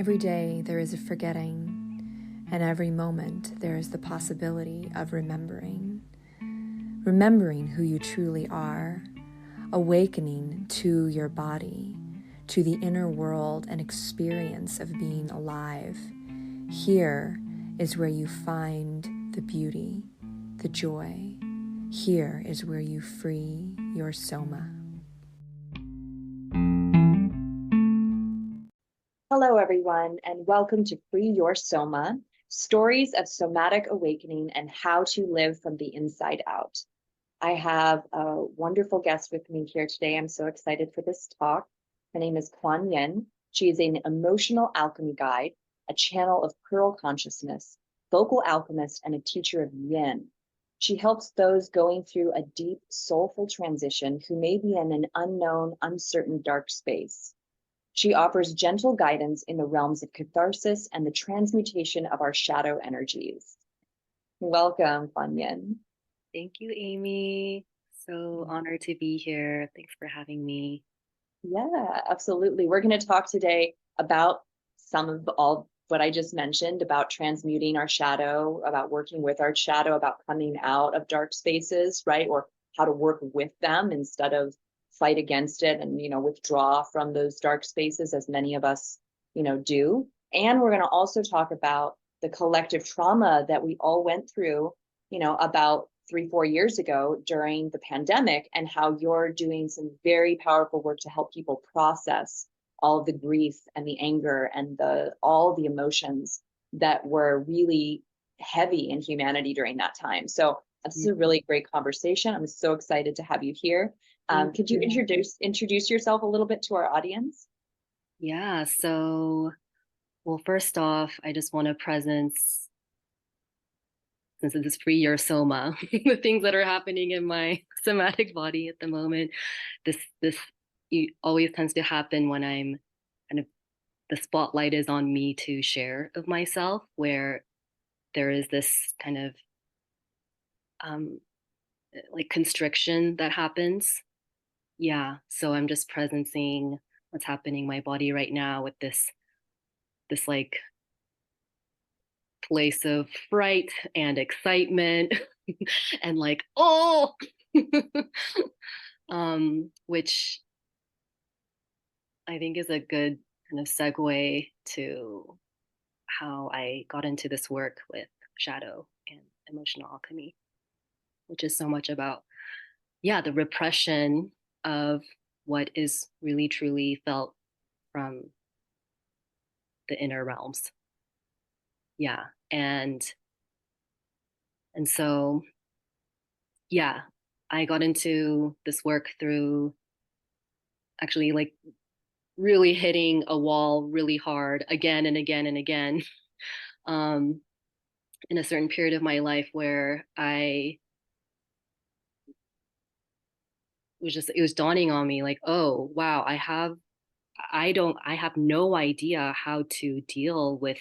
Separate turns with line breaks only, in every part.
Every day there is a forgetting, and every moment there is the possibility of remembering. Remembering who you truly are, awakening to your body, to the inner world and experience of being alive. Here is where you find the beauty, the joy. Here is where you free your soma.
Hello, everyone, and welcome to Free Your Soma, Stories of Somatic Awakening and How to Live from the Inside Out. I have a wonderful guest with me here today. I'm so excited for this talk. Her name is Kwonyin. She is an emotional alchemy guide, a channel of pearl consciousness, vocal alchemist, and a teacher of yin. She helps those going through a deep, soulful transition who may be in an unknown, uncertain, dark space. She offers gentle guidance in the realms of catharsis and the transmutation of our shadow energies. Welcome, Kwonyin.
Thank you, Amy. So honored to be here. Thanks for having me.
Yeah, absolutely. We're going to talk today about some of all what I just mentioned about transmuting our shadow, about working with our shadow, about coming out of dark spaces, right? Or how to work with them instead of fight against it and, withdraw from those dark spaces as many of us, do. And we're going to also talk about the collective trauma that we all went through, about 3-4 years ago during the pandemic, and how you're doing some very powerful work to help people process all of the grief and the anger and all the emotions that were really heavy in humanity during that time. So this is a really great conversation. I'm so excited to have you here. Could you introduce yourself a little bit to our audience?
Yeah, so, well, first off, I just want to presence, since it is Free Your Soma, the things that are happening in my somatic body at the moment. This it always tends to happen when I'm kind of, the spotlight is on me to share of myself, where there is this kind of like constriction that happens. Yeah, so I'm just presencing what's happening in my body right now with this like place of fright and excitement and like, oh, which I think is a good kind of segue to how I got into this work with shadow and emotional alchemy, which is so much about, yeah, the repression of what is really truly felt from the inner realms. Yeah. And so, yeah, I got into this work through actually like really hitting a wall really hard again and again and again, um, in a certain period of my life where it was dawning on me like, oh, wow, I have no idea how to deal with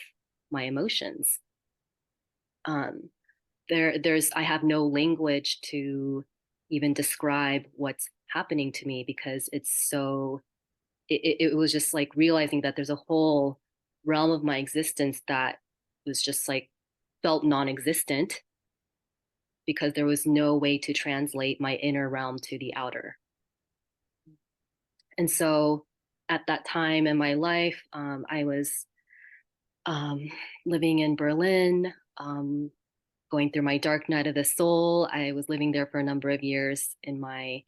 my emotions. Um, I have no language to even describe what's happening to me, because it was just like realizing that there's a whole realm of my existence that was just like felt non-existent, because there was no way to translate my inner realm to the outer. And so at that time in my life, I was living in Berlin, going through my dark night of the soul. I was living there for a number of years in my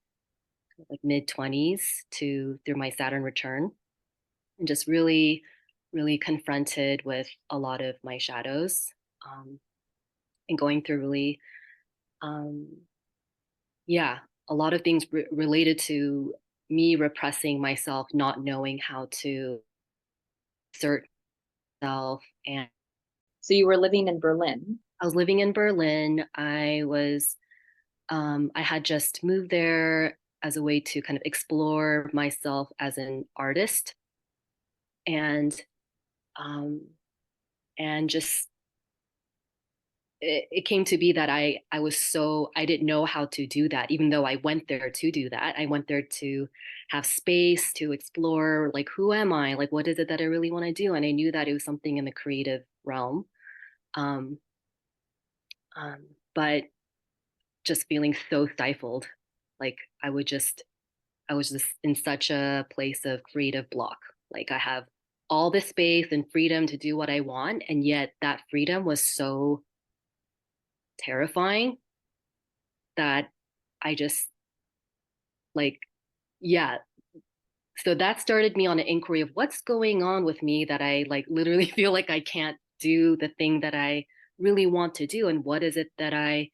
like mid-20s through my Saturn return, and just really, really confronted with a lot of my shadows, and going through really, um, yeah, a lot of things related to me repressing myself, not knowing how to assert myself. And
So you were living in Berlin.
I was living in Berlin. I had just moved there as a way to kind of explore myself as an artist, and um, and just it came to be that I didn't know how to do that, even though I went there to do that. I went there to have space to explore, like, who am I? Like, what is it that I really want to do? And I knew that it was something in the creative realm. Um, but just feeling so stifled. Like I was just in such a place of creative block. Like I have all this space and freedom to do what I want. And yet that freedom was so terrifying that I just like, yeah. So that started me on an inquiry of what's going on with me that I like literally feel like I can't do the thing that I really want to do. And what is it that I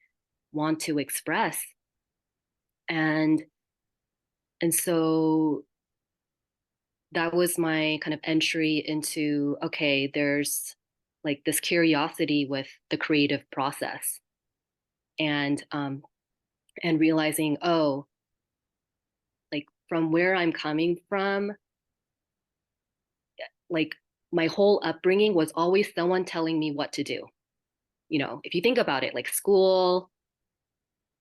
want to express? And so that was my kind of entry into, okay, there's like this curiosity with the creative process, and realizing, oh, like from where I'm coming from, like my whole upbringing was always someone telling me what to do. You know, if you think about it, like school,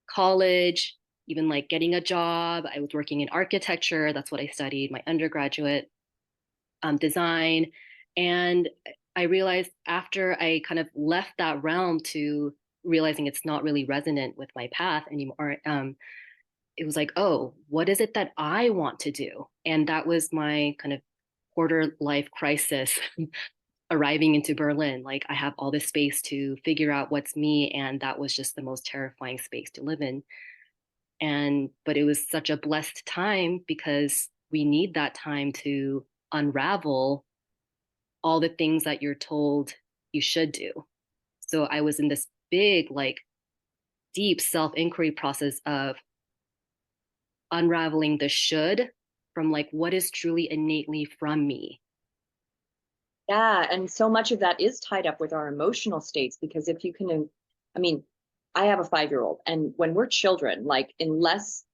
college, even like getting a job, I was working in architecture. That's what I studied, my undergraduate design. And I realized after I kind of left that realm to realizing it's not really resonant with my path anymore, it was like, oh, what is it that I want to do? And that was my kind of quarter life crisis arriving into Berlin. Like I have all this space to figure out what's me. And that was just the most terrifying space to live in. But it was such a blessed time because we need that time to unravel all the things that you're told you should do. So I was in this big, like, deep self inquiry process of unraveling the should from like what is truly innately from me.
Yeah, and so much of that is tied up with our emotional states because if you can, I mean, I have a 5-year-old, and when we're children, like unless,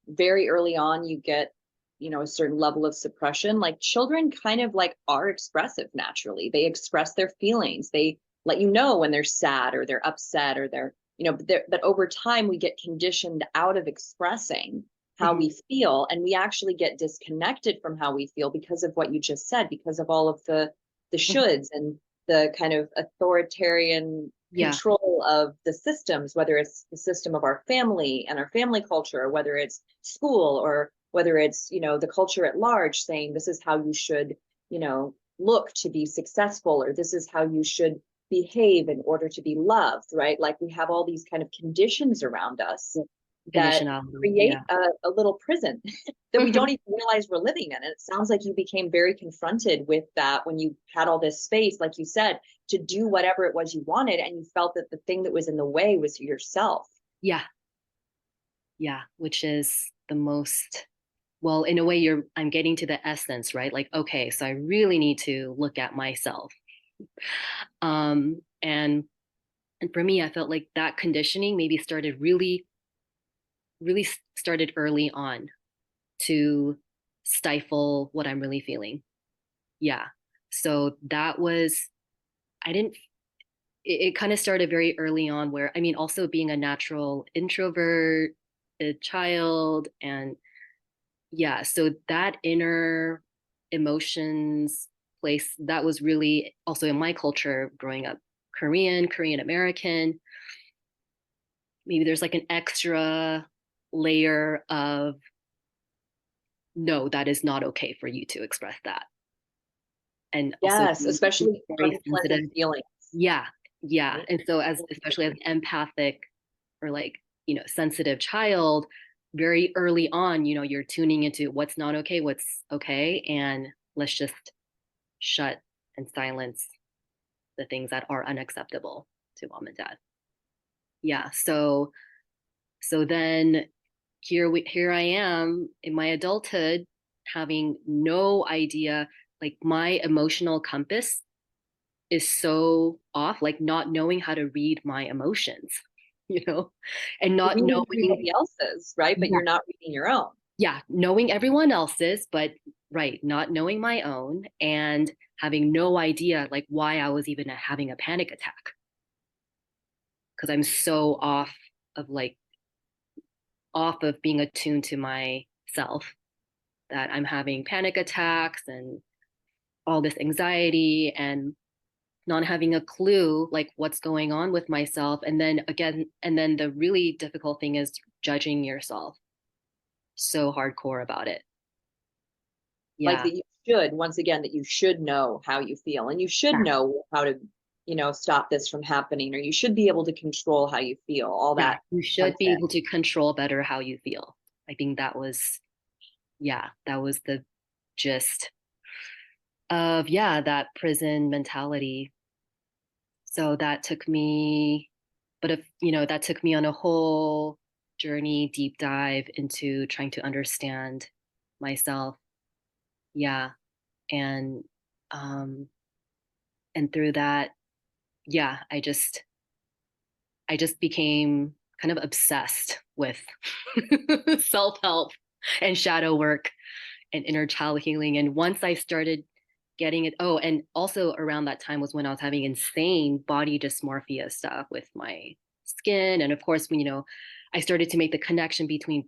very early on you get, a certain level of suppression, like children kind of like are expressive naturally. They express their feelings. They let you know when they're sad or they're upset or but over time we get conditioned out of expressing how
Mhm.
we feel, and we actually get disconnected from how we feel because of what you just said, because of all of the
Mhm.
shoulds and the kind of authoritarian
Yeah,
control of the systems, whether it's the system of our family and our family culture, or whether it's school, or whether it's the culture at large saying this is how you should look to be successful, or this is how you should behave in order to be loved, right? Like we have all these kind of conditions around us that
conditionality.
create
Yeah.
a little prison that we don't
Mhm.
even realize we're living in. And it sounds like you became very confronted with that when you had all this space, like you said, to do whatever it was you wanted, and you felt that the thing that was in the way was yourself.
Yeah. Yeah. Which is the most, well, in a way, I'm getting to the essence, right? Like, okay, so I really need to look at myself. Um, and and for me, I felt like that conditioning maybe started really started early on to stifle what I'm really feeling. Yeah. So that was, I didn't, it kind of started very early on where, I mean, also being a natural introvert, a child, and yeah, so that inner emotions place, that was really also in my culture growing up, Korean American. Maybe there's like an extra layer of no, that is not okay for you to express that. And also
Yes,
being
especially
very
unpleasant
sensitive.
feelings.
Yeah, yeah.
Right?
And so as especially as an empathic or like, sensitive child, very early on, you're tuning into what's not okay, what's okay, and let's just shut and silence the things that are unacceptable to mom and dad. Yeah. So then here I am in my adulthood having no idea, like my emotional compass is so off, like not knowing how to read my emotions, you know, and
You're
not
reading
knowing,
everybody else's, right? But
yeah,
you're not reading your own.
yeah, knowing everyone else's, but right, not knowing my own and having no idea like why I was even having a panic attack. because I'm so off of being attuned to myself, that I'm having panic attacks and all this anxiety and not having a clue like what's going on with myself. And then again, and then the really difficult thing is judging yourself so hardcore about it.
Like
Yeah.
that you should, once again, that you should know how you feel and you should
Yeah.
know how to, stop this from happening, or you should be able to control how you feel, all
Yeah.
that
You should be
content.
able to control better how you feel. I think that was, yeah, that was the gist of, yeah, that prison mentality. So that took me, but if, that took me on a whole journey, deep dive into trying to understand myself. Yeah. And, um, and through that, yeah, I just became kind of obsessed with self-help and shadow work and inner child healing. And once I started getting it, oh, and also around that time was when I was having insane body dysmorphia stuff with my skin. And of course, when, I started to make the connection between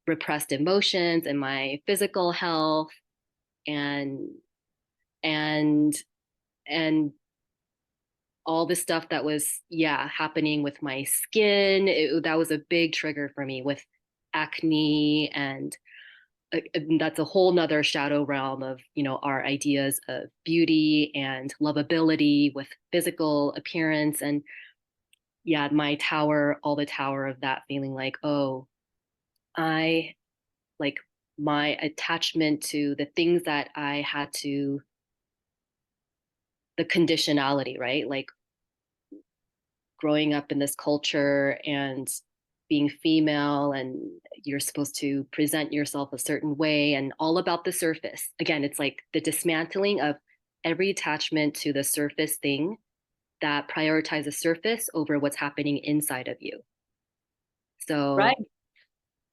repressed emotions and my physical health and, and, and all the stuff that was, yeah, happening with my skin. That was a big trigger for me with acne, and that's a whole nother shadow realm of, our ideas of beauty and lovability with physical appearance. And yeah, my tower, all the tower of that feeling like, oh, I like my attachment to the things that I had to, the conditionality, right? Like growing up in this culture and being female, and you're supposed to present yourself a certain way and all about the surface. Again, it's like the dismantling of every attachment to the surface thing that prioritizes surface over what's happening inside of you.
Right.
So,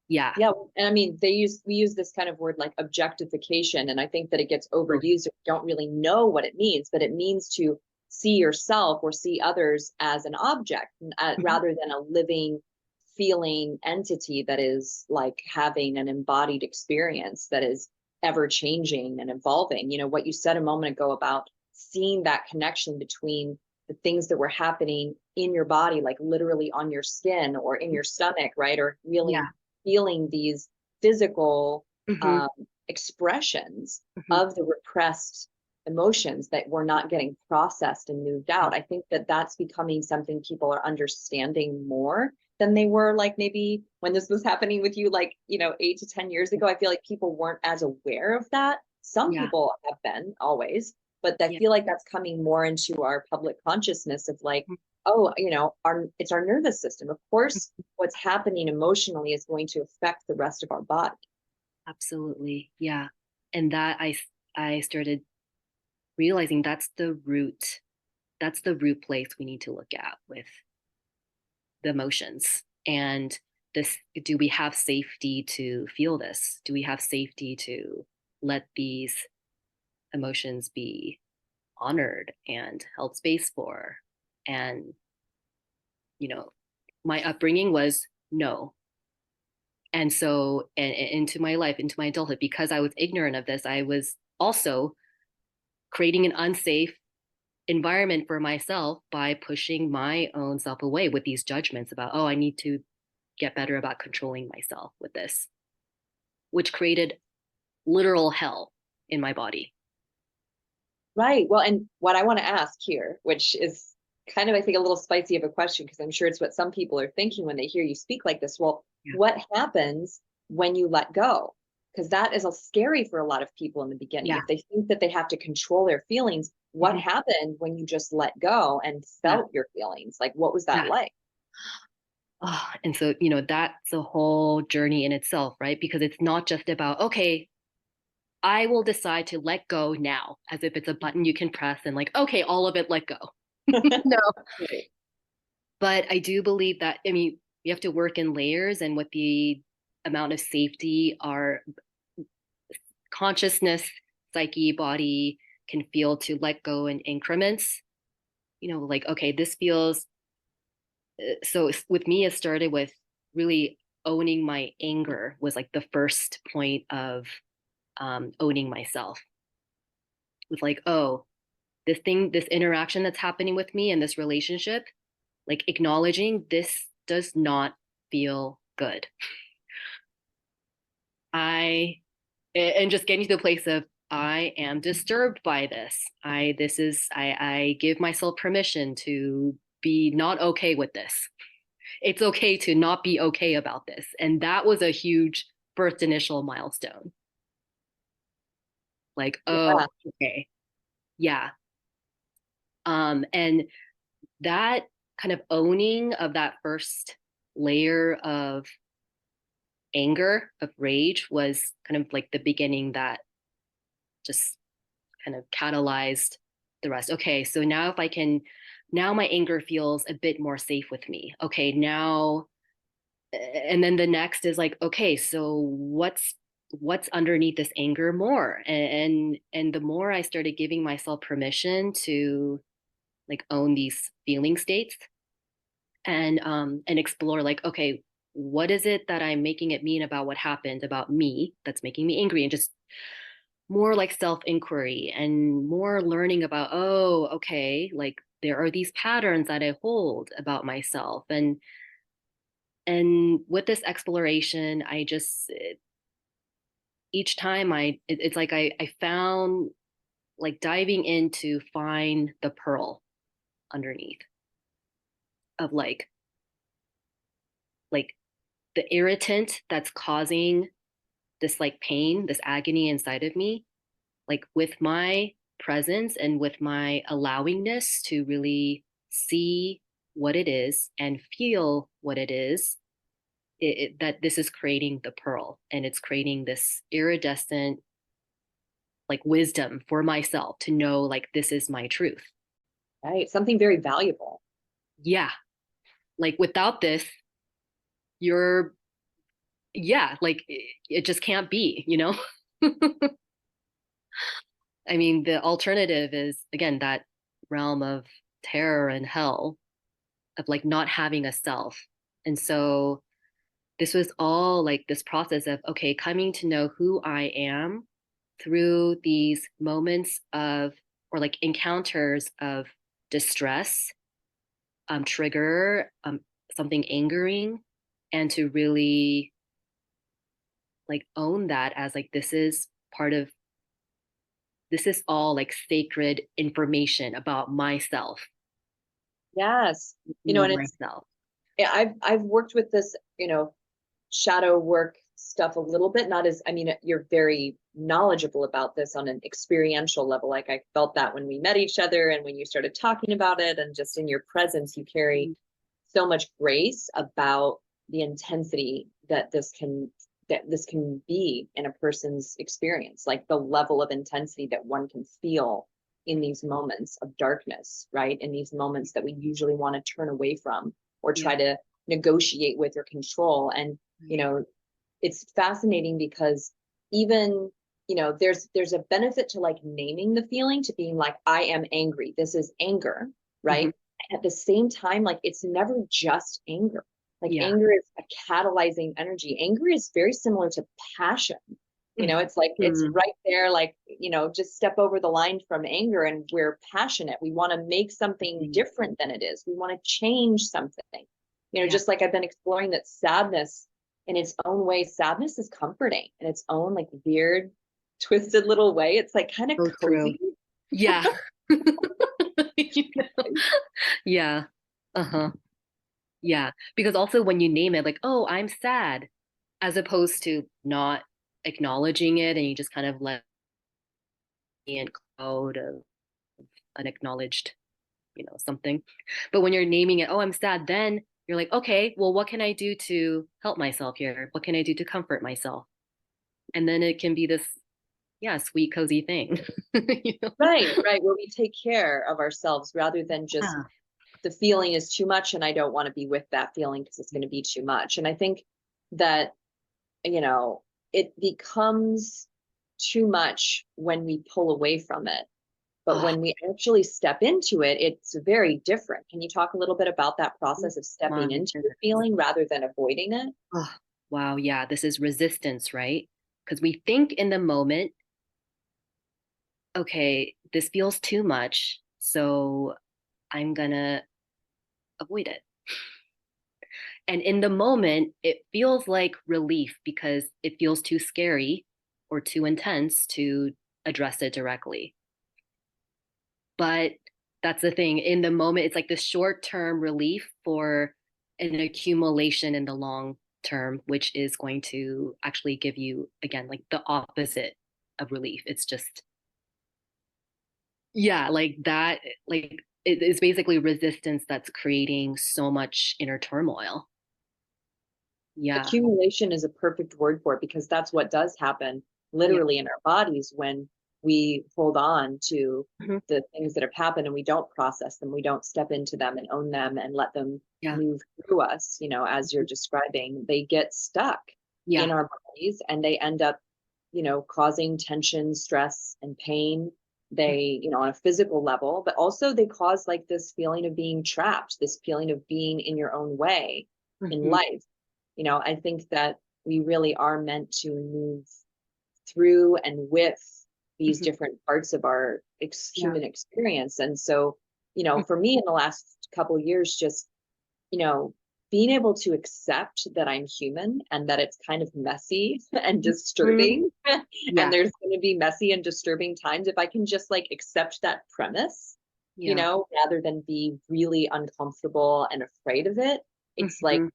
yeah.
Yeah. And I mean, we use this kind of word like objectification. And I think that it gets
Oh,
overused. We don't really know what it means, but it means to see yourself or see others as an object
mhm.
rather than a living, feeling entity that is like having an embodied experience that is ever changing and evolving. What you said a moment ago about seeing that connection between the things that were happening in your body, like literally on your skin or in your stomach, right? Or really
Yeah.
feeling these physical
Hmm.
um, expressions
Hmm.
of the repressed emotions that were not getting processed and moved out. I think that that's becoming something people are understanding more than they were like maybe when this was happening with you, like, 8 to 10 years ago. I feel like people weren't as aware of that. Some
Yeah.
people have been always, but I
Yeah.
feel like that's coming more into our public consciousness of like, oh, it's our nervous system. Of course, what's happening emotionally is going to affect the rest of our body.
Absolutely. Yeah. And that I started realizing that's the root place we need to look at with the emotions. And this, do we have safety to feel this? Do we have safety to let these emotions be honored and held space for? And, you know, my upbringing was no. And so, and into my life, into my adulthood, because I was ignorant of this, I was also creating an unsafe environment for myself by pushing my own self away with these judgments about, oh, I need to get better about controlling myself with this, which created literal hell in my body.
Right. Well, and what I want to ask here, which is kind of, I think, a little spicy of a question, because I'm sure it's what some people are thinking when they hear you speak like this. Well,
Yeah.
what happens when you let go? Because that is a scary for a lot of people in the beginning.
Yeah.
If they think that they have to control their feelings, what
Mhm.
happened when you just let go and
Yeah.
felt your feelings? Like, what was that
Yeah.
like?
Oh, and so, that's a whole journey in itself, right? Because it's not just about, okay, I will decide to let go now, as if it's a button you can press and like, okay, all of it let go. No.
Right.
But I do believe that, I mean, you have to work in layers, and with the amount of safety our consciousness, psyche, body can feel to let go in increments. Like, okay, this feels so with me, it started with really owning my anger was like the first point of owning myself. With like, oh, this interaction that's happening with me in this relationship, like acknowledging this does not feel good. And just getting to the place of I am disturbed by this. I give myself permission to be not okay with this. It's okay to not be okay about this. And that was a huge first initial milestone. Like, oh,
Yeah.
okay. Yeah. And that kind of owning of that first layer of anger, of rage, was kind of like the beginning that just kind of catalyzed the rest. Okay, so now if I can, now my anger feels a bit more safe with me. Okay, now, and then the next is like, okay, so what's underneath this anger more? And the more I started giving myself permission to like own these feeling states and explore like, okay, what is it that I'm making it mean about what happened about me that's making me angry, and just more like self inquiry and more learning about, oh, okay, like there are these patterns that I hold about myself. And with this exploration, I just, each time it's like I found like diving in to find the pearl underneath of like the irritant that's causing this like pain, this agony inside of me, like with my presence and with my allowingness to really see what it is and feel what it is, that this is creating the pearl, and it's creating this iridescent like wisdom for myself to know like this is my truth.
Right. Something very valuable.
Yeah. Like without this, you're, yeah, like it just can't be, you know? I mean, the alternative is, again, that realm of terror and hell, of like not having a self. And so this was all like this process of, okay, coming to know who I am through these moments of, or like encounters of distress, trigger, something angering, and to really like own that as like, this is part of, this is all like sacred information about myself,
Yes.
me,
And
myself.
yeah, I've worked with this, shadow work stuff a little bit, not as, you're very knowledgeable about this on an experiential level. Like I felt that when we met each other and when you started talking about it, and just in your presence, you carry so much grace about the intensity that this can be in a person's experience, like the level of intensity that one can feel in these moments of darkness, right? In these moments that we usually want to turn away from or try to negotiate with or control. And, it's fascinating because even, there's a benefit to like naming the feeling, to being like, I am angry. This is anger, right? At the same time, like it's never just anger. Like anger is a catalyzing energy. Anger is very similar to passion. It's like, it's right there, like, just step over the line from anger and we're passionate. We want to make something different than it is. We want to change something, just like I've been exploring that sadness in its own way. Sadness is comforting in its own like weird, twisted little way. It's like kind of cozy.
Yeah. Yeah. Uh-huh. Yeah. Because also when you name it, like, oh, I'm sad, as opposed to not acknowledging it, and you just kind of let me in cloud of unacknowledged, something. But when you're naming it, oh, I'm sad, then you're like, okay, well, what can I do to help myself here? What can I do to comfort myself? And then it can be this, yeah, sweet, cozy thing.
Right, where we take care of ourselves rather than just the feeling is too much and I don't want to be with that feeling because it's going to be too much. And I think that, it becomes too much when we pull away from it. But when we actually step into it, it's very different. Can you talk a little bit about that process of stepping into the feeling rather than avoiding it?
Oh, wow. Yeah. This is resistance, right? Because we think in the moment, okay, this feels too much. So I'm going to avoid it. And in the moment, it feels like relief because it feels too scary or too intense to address it directly. But that's the thing. In the moment, it's like the short-term relief for an accumulation in the long term, which is going to actually give you, again, like the opposite of relief. It's just, yeah, like that, like it is basically resistance that's creating so much inner turmoil. Yeah.
Accumulation is a perfect word for it, because that's what does happen
Yeah.
literally in our bodies when we hold on to
Mhm.
the things that have happened and we don't process them, we don't step into them and own them and let them
Yeah.
move through us, as you're describing. They get stuck in
Yeah.
our bodies and they end up, causing tension, stress, and pain. They, on a physical level, but also they cause like this feeling of being trapped, this feeling of being in your own way in
Mhm.
life. I think that we really are meant to move through and with these
Mhm.
different parts of our
Yeah.
human experience. And so,
Mhm.
for me in the last couple of years, just, you know, being able to accept that I'm human and that it's kind of messy and
Mhm.
disturbing, and
Yeah.
there's going to be messy and disturbing times, if I can just like accept that premise,
Yeah.
rather than be really uncomfortable and afraid of it. It's like
Mhm.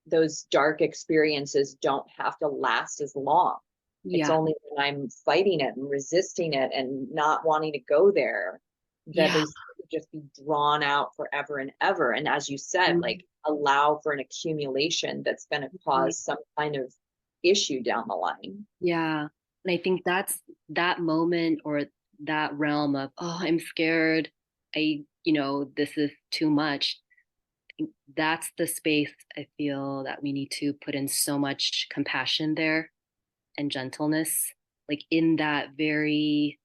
those dark experiences don't have to last as long. It's
Yeah.
only when I'm fighting it and resisting it and not wanting to go there that
Yeah.
they sort of just be drawn out forever and ever. And as you said,
Mhm.
like allow for an accumulation that's going to
Mhm.
cause some kind of issue down the line.
Yeah. And I think that's that moment or that realm of, oh, I'm scared. This is too much. That's the space I feel that we need to put in so much compassion there and gentleness, like in that very,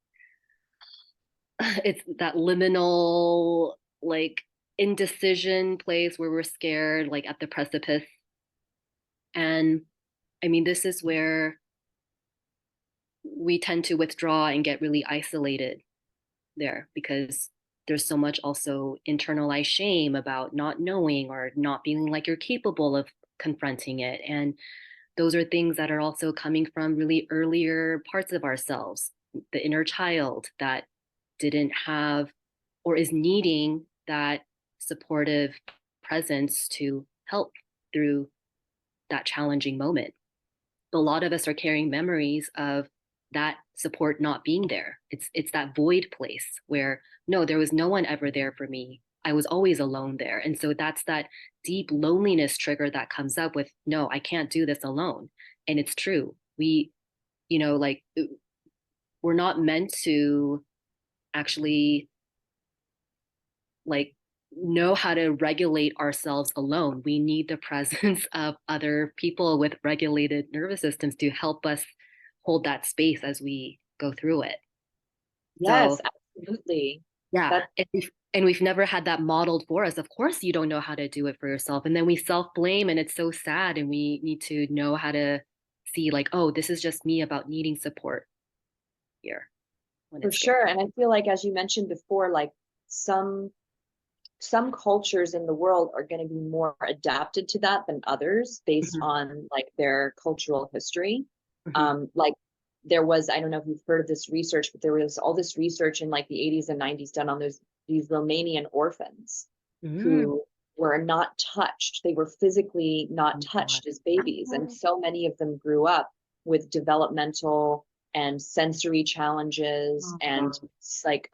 it's that liminal, like indecision place where we're scared, like at the precipice. And I mean, this is where we tend to withdraw and get really isolated there because there's so much also internalized shame about not knowing or not feeling like you're capable of confronting it. And those are things that are also coming from really earlier parts of ourselves, the inner child that didn't have or is needing that supportive presence to help through that challenging moment. A lot of us are carrying memories of that support not being there. It's that void place where no, there was no one ever there for me. I was always alone there. And so that's that deep loneliness trigger that comes up with no, I can't do this alone. And it's true. Like we're not meant to actually like know how to regulate ourselves alone. We need the presence of other people with regulated nervous systems to help us hold that space as we go through it.
Yes,
So
absolutely.
yeah,
That
and we've never had that modeled for us. Of course, you don't know how to do it for yourself, and then we self-blame, and it's so sad. And we need to know how to see, like, oh, this is just me about needing support here when
for
it's there.
sure. And I feel like, as you mentioned before, like some some cultures in the world are going to be more adapted to that than others based
Mhm.
on like their cultural history.
Mhm.
Like there was, I don't know if you've heard of this research, but there was all this research in like the 80s and 90s done on these Romanian orphans
Mm.
who were not touched. They were physically not
Oh God.
touched as babies. And so many of them grew up with developmental and sensory challenges
Oh
and
God.
like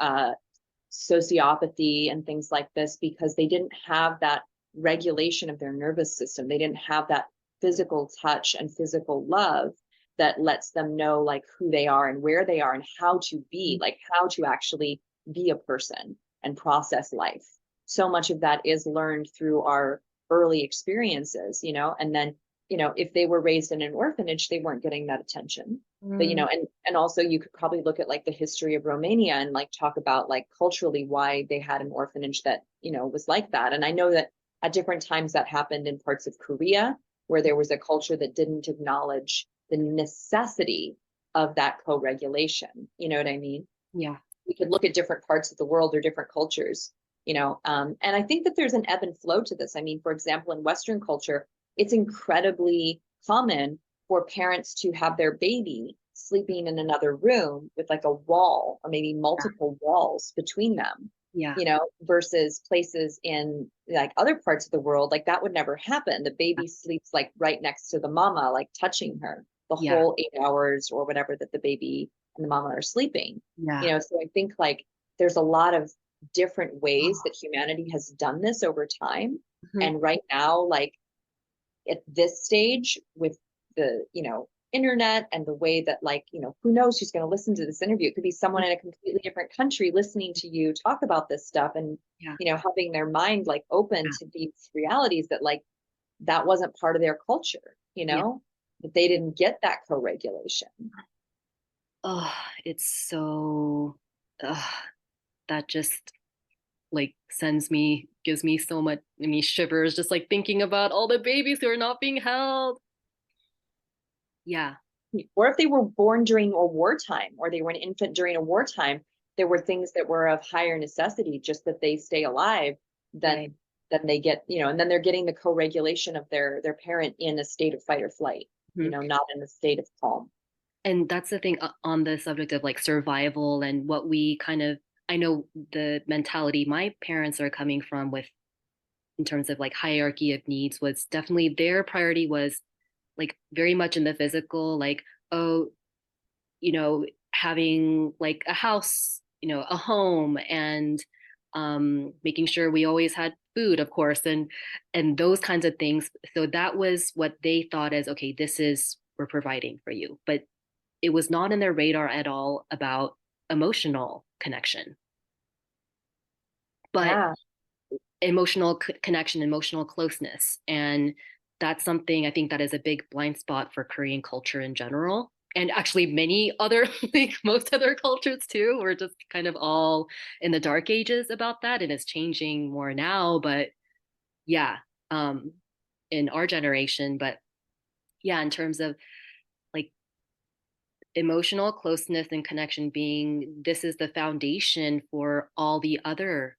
sociopathy and things like this, because they didn't have that regulation of their nervous system. They didn't have that physical touch and physical love that lets them know like who they are and where they are and how to be, like how to actually be a person and process life. So much of that is learned through our early experiences, and then if they were raised in an orphanage, they weren't getting that attention. But, and also you could probably look at like the history of Romania and like talk about like culturally why they had an orphanage that, was like that. And I know that at different times that happened in parts of Korea, where there was a culture that didn't acknowledge the necessity of that co-regulation. You know what I mean?
Yeah.
We could look at different parts of the world or different cultures, and I think that there's an ebb and flow to this. I mean, for example, in Western culture, it's incredibly common for parents to have their baby sleeping in another room with like a wall or maybe multiple walls between them.
Yeah.
Versus places in like other parts of the world, like that would never happen. The baby sleeps like right next to the mama, like touching her the whole 8 hours or whatever that the baby and the mama are sleeping. So I think like there's a lot of different ways that humanity has done this over time. And right now, like at this stage with the, internet and the way that like, who knows who's going to listen to this interview. It could be someone in a completely different country listening to you talk about this stuff and, having their mind like open to these realities that like, that wasn't part of their culture, that they didn't get that co-regulation.
Oh, it's so, that just like gives me so much, shivers just like thinking about all the babies who are not being held. Yeah.
Or if they were born during a wartime or they were an infant during a wartime, there were things that were of higher necessity just that they stay alive then they get, and then they're getting the co-regulation of their parent in a state of fight or flight, not in a state of calm.
And that's the thing on the subject of like survival and what we kind of, I know the mentality my parents are coming from with in terms of like hierarchy of needs was definitely their priority was like very much in the physical, like, oh, having like a house, a home and making sure we always had food, of course, and those kinds of things. So that was what they thought as, okay, this is, we're providing for you. But it was not in their radar at all about emotional connection. But emotional connection, emotional closeness. And that's something I think that is a big blind spot for Korean culture in general. And actually many other, like most other cultures too, we're just kind of all in the dark ages about that. And it's changing more now, but in our generation, but in terms of like emotional closeness and connection being, this is the foundation for all the other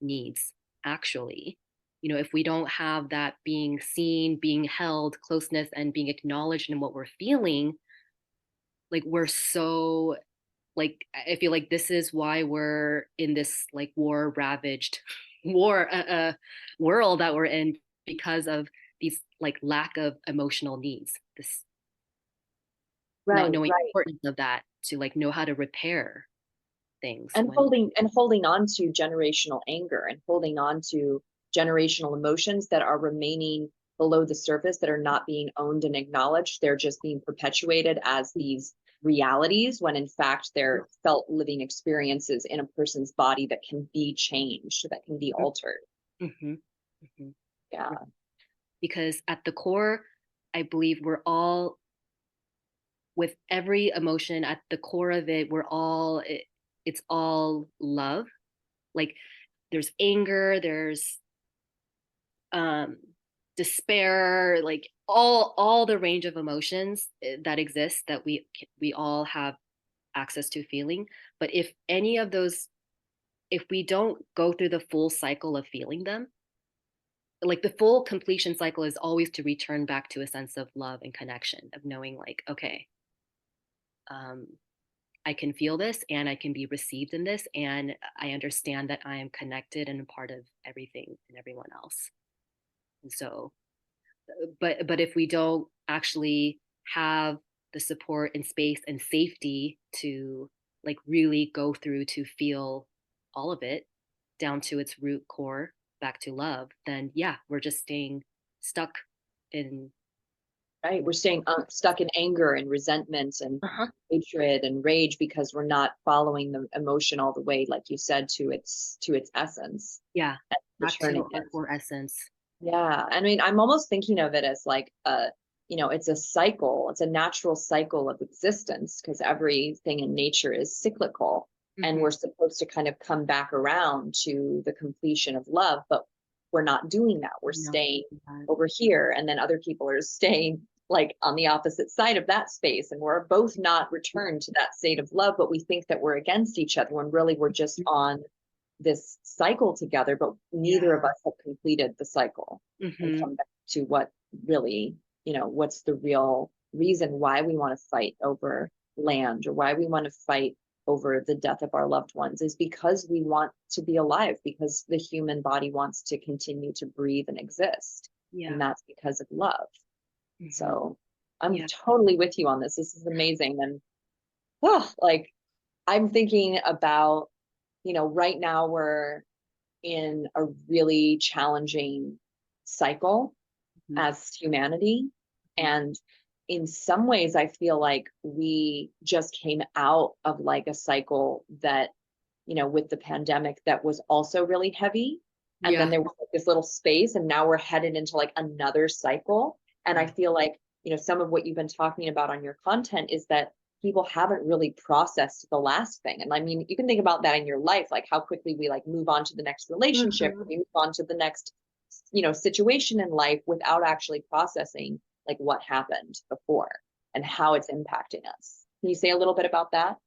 needs, actually. If we don't have that being seen, being held, closeness, and being acknowledged in what we're feeling, like we're so, like, I feel like this is why we're in this like war ravaged world that we're in, because of these like lack of emotional needs, this not knowing the importance of that, to like know how to repair things,
and holding on to generational anger and holding on to generational emotions that are remaining below the surface, that are not being owned and acknowledged. They're just being perpetuated as these realities, when in fact they're felt living experiences in a person's body that can be changed, that can be altered. Yeah,
because at the core, I believe we're all, with every emotion at the core of it, it's all love. Like there's anger, there's despair, like all the range of emotions that exist, that we all have access to feeling. But if any of those, if we don't go through the full cycle of feeling them, like the full completion cycle is always to return back to a sense of love and connection, of knowing like, okay, I can feel this and I can be received in this, and I understand that I am connected and a part of everything and everyone else. And so, but if we don't actually have the support and space and safety to like really go through to feel all of it down to its root core, back to love, then we're just staying stuck in.
Right, we're staying stuck in anger and resentment and hatred and rage, because we're not following the emotion all the way, like you said, to its essence.
Back to our core essence.
Yeah. I mean, I'm almost thinking of it as like it's a cycle, it's a natural cycle of existence because everything in nature is cyclical. And
Hmm.
we're supposed to kind of come back around to the completion of love, but we're not doing that. We're
No.
staying over here, and then other people are staying like on the opposite side of that space. And we're both not returned to that state of love, but we think that we're against each other when really we're just on this cycle together, but
Yeah.
neither of us have completed the cycle and
Hmm.
come back to what really, what's the real reason why we want to fight over land or why we want to fight over the death of our loved ones is because we want to be alive, because the human body wants to continue to breathe and exist.
Yeah.
And that's because of love.
Hmm.
So I'm
Yeah.
totally with you on this. This is amazing. And like I'm thinking about, right now we're in a really challenging cycle
Hmm.
as humanity. And in some ways, I feel like we just came out of like a cycle that, with the pandemic that was also really heavy. And then
Yeah.
there was like this little space, and now we're headed into like another cycle. And I feel like, some of what you've been talking about on your content is that people haven't really processed the last thing. And I mean, you can think about that in your life, like how quickly we like move on to the next relationship,
Hmm.
we move on to the next, situation in life without actually processing like what happened before and how it's impacting us. Can you say a little bit about that?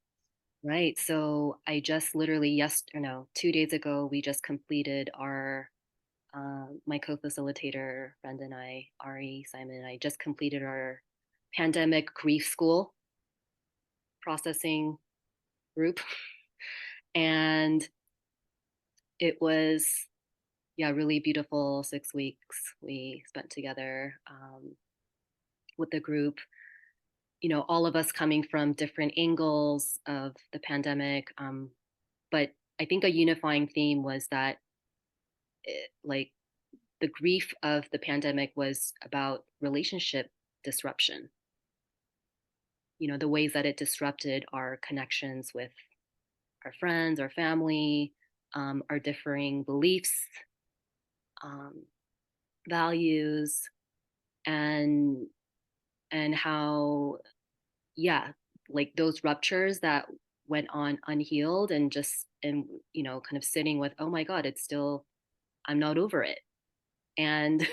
Right. So I just literally, yes, or no, 2 days ago, we just completed our, my co-facilitator friend and I, Ari Simon and I just completed our pandemic grief school processing group. And it was, yeah, really beautiful 6 weeks we spent together with the group. All of us coming from different angles of the pandemic. But I think a unifying theme was that like the grief of the pandemic was about relationship disruption. The ways that it disrupted our connections with our friends, our family, our differing beliefs, um, values, and how, yeah, like those ruptures that went on unhealed and just and kind of sitting with, oh my God, it's still, I'm not over it. And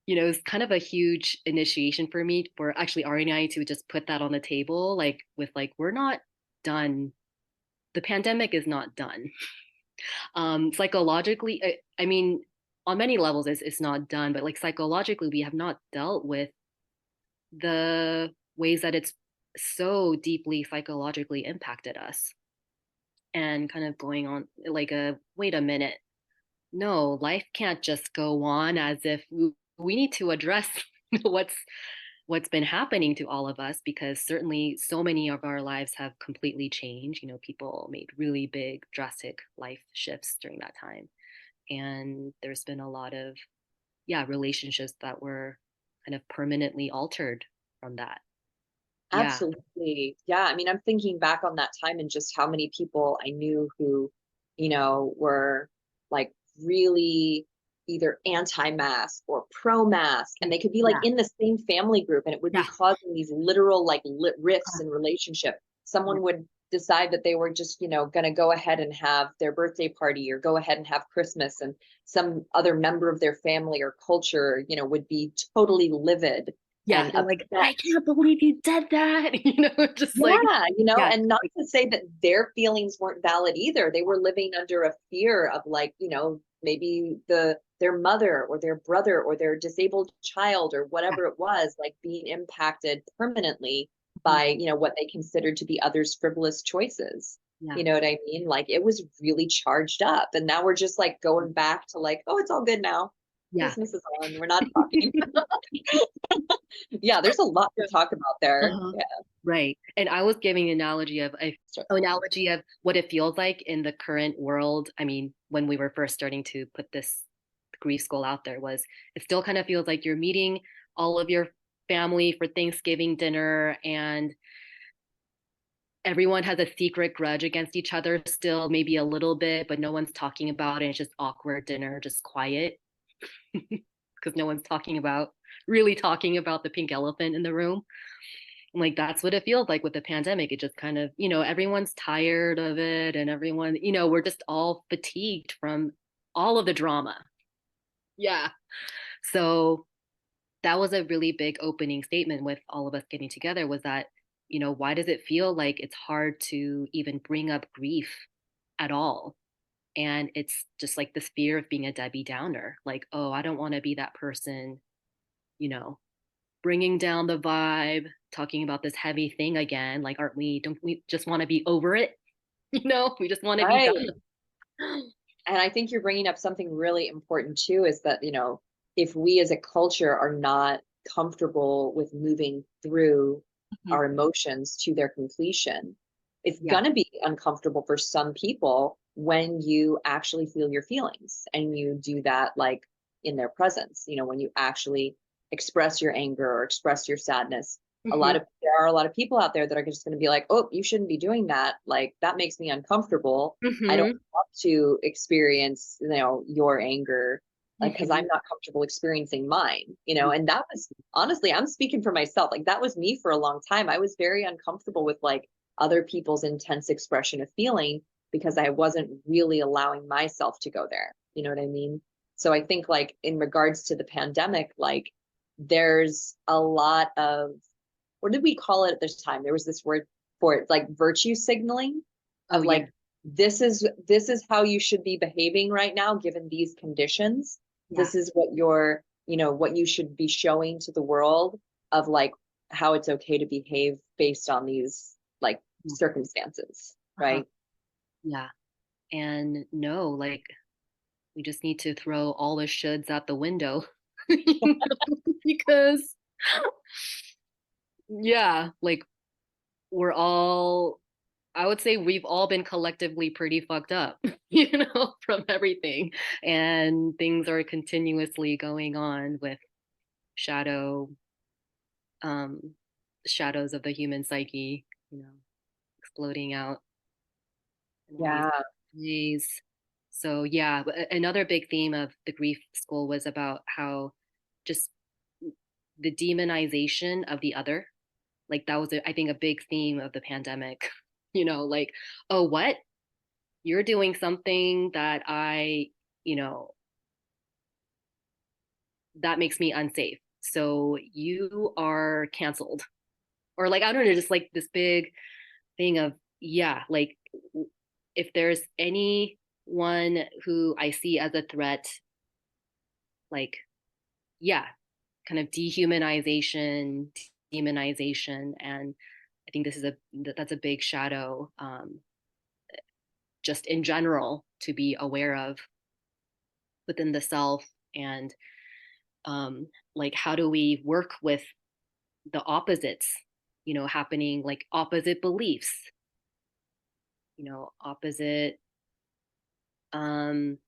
it's kind of a huge initiation for me, for actually Ari and I to just put that on the table, like with like, we're not done. The pandemic is not done. Psychologically, I mean, on many levels, it's not done, but like psychologically, we have not dealt with the ways that it's so deeply psychologically impacted us, and kind of going on like a wait a minute, no, life can't just go on as if we need to address what's been happening to all of us, because certainly so many of our lives have completely changed. People made really big drastic life shifts during that time, and there's been a lot of, yeah, relationships that were kind of permanently altered from that. Yeah.
Absolutely. Yeah. I mean, I'm thinking back on that time and just how many people I knew who, were like really either anti-mask or pro-mask, and they could be like
Yeah.
in the same family group, and it would be
Yeah.
causing these literal like rifts in relationship.
Yeah.
Someone would decide that they were just, going to go ahead and have their birthday party or go ahead and have Christmas, and some other member of their family or culture, would be totally livid
Yeah.
and
They're like,
upset.
I can't believe you did that. Just like,
Yeah,
yeah.
and not to say that their feelings weren't valid either. They were living under a fear of like, maybe their mother or their brother or their disabled child or
Yeah.
whatever it was, like being impacted permanently
Mhm.
by, what they considered to be others' frivolous choices.
Yeah.
You know what I mean? Like it was really charged up. And now we're just like going back to like, oh, it's all good now.
Yeah.
Christmas is on. We're not talking. Yeah, there's a lot to talk about there.
Uh-huh.
Yeah.
Right. And I was giving
Sure.
an analogy of what it feels like in the current world. I mean, when we were first starting to put this grief school out there, was it still kind of feels like you're meeting all of your family for Thanksgiving dinner, and everyone has a secret grudge against each other still, maybe a little bit, but no one's talking about it. It's just awkward dinner, just quiet. because no one's really talking about the pink elephant in the room. Like that's what it feels like with the pandemic. It just kind of, everyone's tired of it, and everyone, we're just all fatigued from all of the drama. Yeah. So that was a really big opening statement with all of us getting together, was that, why does it feel like it's hard to even bring up grief at all? And it's just like this fear of being a Debbie Downer, like, oh, I don't want to be that person, you know, bringing down the vibe, talking about this heavy thing again. Like, don't we just want to be over it? We just want to be
Right.
done.
And I think you're bringing up something really important too, is that, if we as a culture are not comfortable with moving through
Mhm.
our emotions to their completion, it's
Yeah.
going to be uncomfortable for some people when you actually feel your feelings and you do that like in their presence, when you actually express your anger or express your sadness.
Mhm.
There are a lot of people out there that are just going to be like, oh, you shouldn't be doing that. Like that makes me uncomfortable. I don't
Mhm.
want to experience, your anger, like, because I'm
Mhm.
not comfortable experiencing mine, and that was honestly, I'm speaking for myself. Like that was me for a long time. I was very uncomfortable with like other people's intense expression of feeling because I wasn't really allowing myself to go there. You know what I mean? So I think like in regards to the pandemic, like there's a lot of, what did we call it at this time? There was this word for it, like virtue signaling
Oh
of
yeah.
like, this is how you should be behaving right now, given these conditions.
Yeah.
This is what you should be showing to the world of like how it's okay to behave based on these like circumstances,
Uh-huh.
right?
Yeah. And no, like we just need to throw all the shoulds out the window. Because yeah, like we're all, I would say we've all been collectively pretty fucked up, from everything. And things are continuously going on with shadow, um, shadows of the human psyche, exploding out in all these
Yeah.
ways. So yeah, another big theme of the grief school was about how just the demonization of the other. Like that was, I think, a big theme of the pandemic. Like, oh, what? You're doing something that you know, that makes me unsafe. So you are canceled. Or like, I don't know, just like this big thing of, yeah, like if there's anyone who I see as a threat, like, yeah, kind of demonization. And I think that's a big shadow, just in general, to be aware of within the self. And like how do we work with the opposites, happening, like opposite beliefs, opposite, um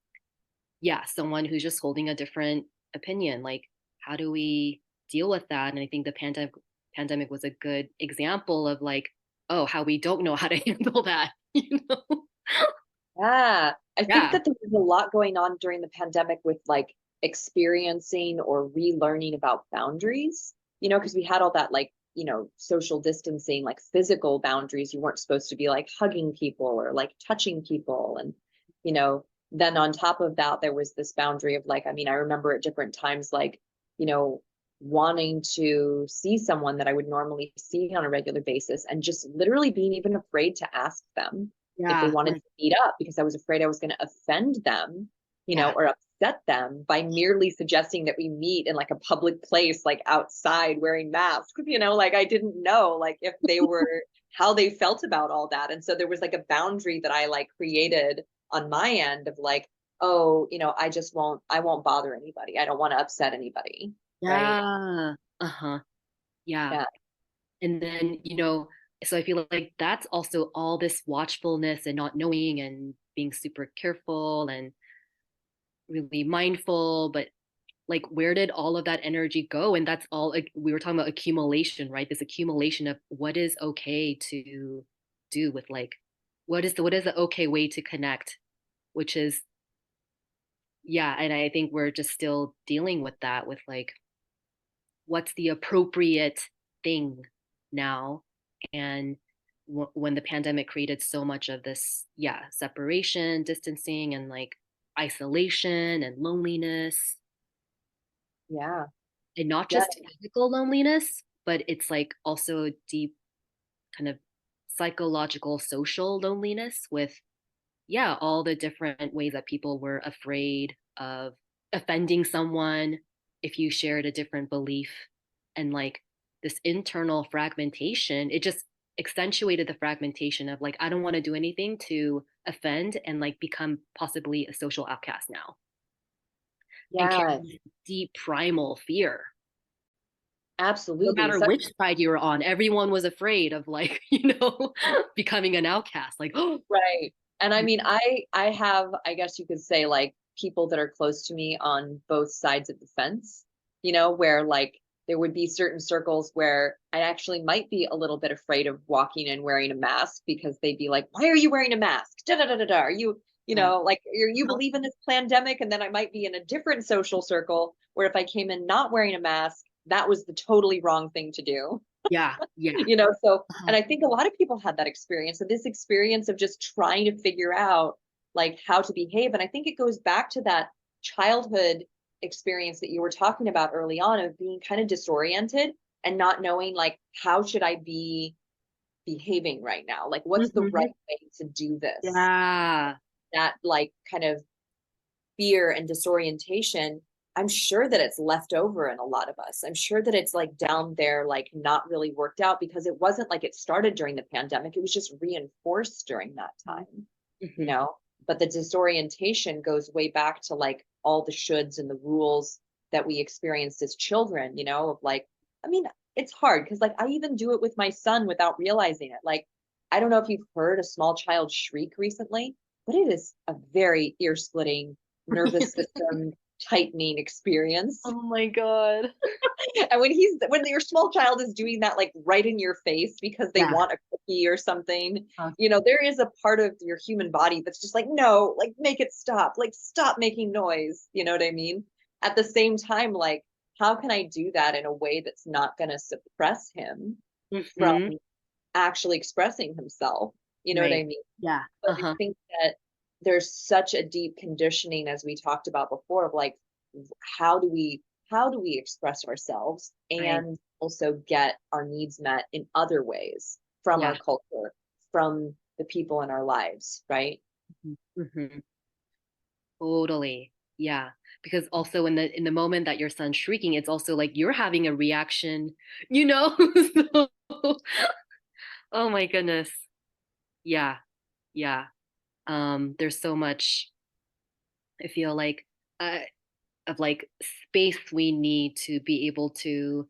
yeah, someone who's just holding a different opinion. Like how do we deal with that? And I think the pandemic was a good example of like, oh, how we don't know how to handle that.
Yeah. I think
Yeah.
that there was a lot going on during the pandemic with like experiencing or relearning about boundaries, because we had all that like, social distancing, like physical boundaries. You weren't supposed to be like hugging people or like touching people. And, you know, then on top of that, there was this boundary of like, I mean, I remember at different times, like, you know, wanting to see someone that I would normally see on a regular basis and just literally being even afraid to ask them if they
Yeah.
wanted
Like,
to meet up because I was afraid I was going to offend them,
yeah.
or upset them by merely suggesting that we meet in like a public place, like outside wearing masks, like I didn't know like if they were, how they felt about all that. And so there was like a boundary that I like created on my end of like, oh, I won't bother anybody. I don't want to upset anybody. Right.
Yeah. Uh-huh. Yeah.
Yeah.
And then, so I feel like that's also all this watchfulness and not knowing and being super careful and really mindful. But like, where did all of that energy go? And that's all, like, we were talking about accumulation, right? This accumulation of what is okay to do with, like, what is the okay way to connect, which is yeah, and I think we're just still dealing with that, with like what's the appropriate thing now. And when the pandemic created so much of this, yeah, separation, distancing, and like isolation and loneliness,
Yeah.
and not
Yeah.
just physical loneliness, but it's like also deep kind of psychological, social loneliness with, yeah, all the different ways that people were afraid of offending someone if you shared a different belief. And like this internal fragmentation, it just accentuated the fragmentation of like, I don't want to do anything to offend and like become possibly a social outcast now, and
Yeah.
carry deep primal fear. No
Absolutely.
matter
Such
which side you were on, everyone was afraid of like, becoming an outcast. Like, oh,
right. And I mean, I have, I guess you could say, like, people that are close to me on both sides of the fence, where like there would be certain circles where I actually might be a little bit afraid of walking and wearing a mask because they'd be like, "Why are you wearing a mask? Da da da da da. Are you, like you believe in this pandemic?" And then I might be in a different social circle where if I came in not wearing a mask, that was the totally wrong thing to do.
yeah, yeah.
So,
Uh-huh.
and I think a lot of people had that experience. So this experience of just trying to figure out like how to behave. And I think it goes back to that childhood experience that you were talking about early on, of being kind of disoriented and not knowing like how should I be behaving right now, like what's the right
Mhm.
way to do this.
Yeah.
That like kind of fear and disorientation, I'm sure that it's left over in a lot of us. I'm sure that it's like down there, like not really worked out, because it wasn't like it started during the pandemic. It was just reinforced during that time, you
Mhm.
know? But the disorientation goes way back to like all the shoulds and the rules that we experienced as children, of like, I mean, it's hard because like I even do it with my son without realizing it. Like, I don't know if you've heard a small child shriek recently, but it is a very ear splitting, nervous system tightening experience.
Oh my God.
And when your small child is doing that like right in your face because they
Yeah.
want a cookie or something,
Uh,
there is a part of your human body that's just like, no, like make it stop, like stop making noise. You know what I mean? At the same time, like, how can I do that in a way that's not going to suppress him from
mhm.
actually expressing himself? You know what I
Right.
mean?
Yeah.
But I
Uh-huh.
think that there's such a deep conditioning, as we talked about before, of like, how do we express ourselves
Right.
and also get our needs met in other ways from
Yeah.
our culture, from the people in our lives, right?
Mhm. Totally. Yeah. Because also in the moment that your son's shrieking, it's also like you're having a reaction, you know? So, oh my goodness. Yeah. Yeah. There's so much, I feel like, uh, of like space we need to be able to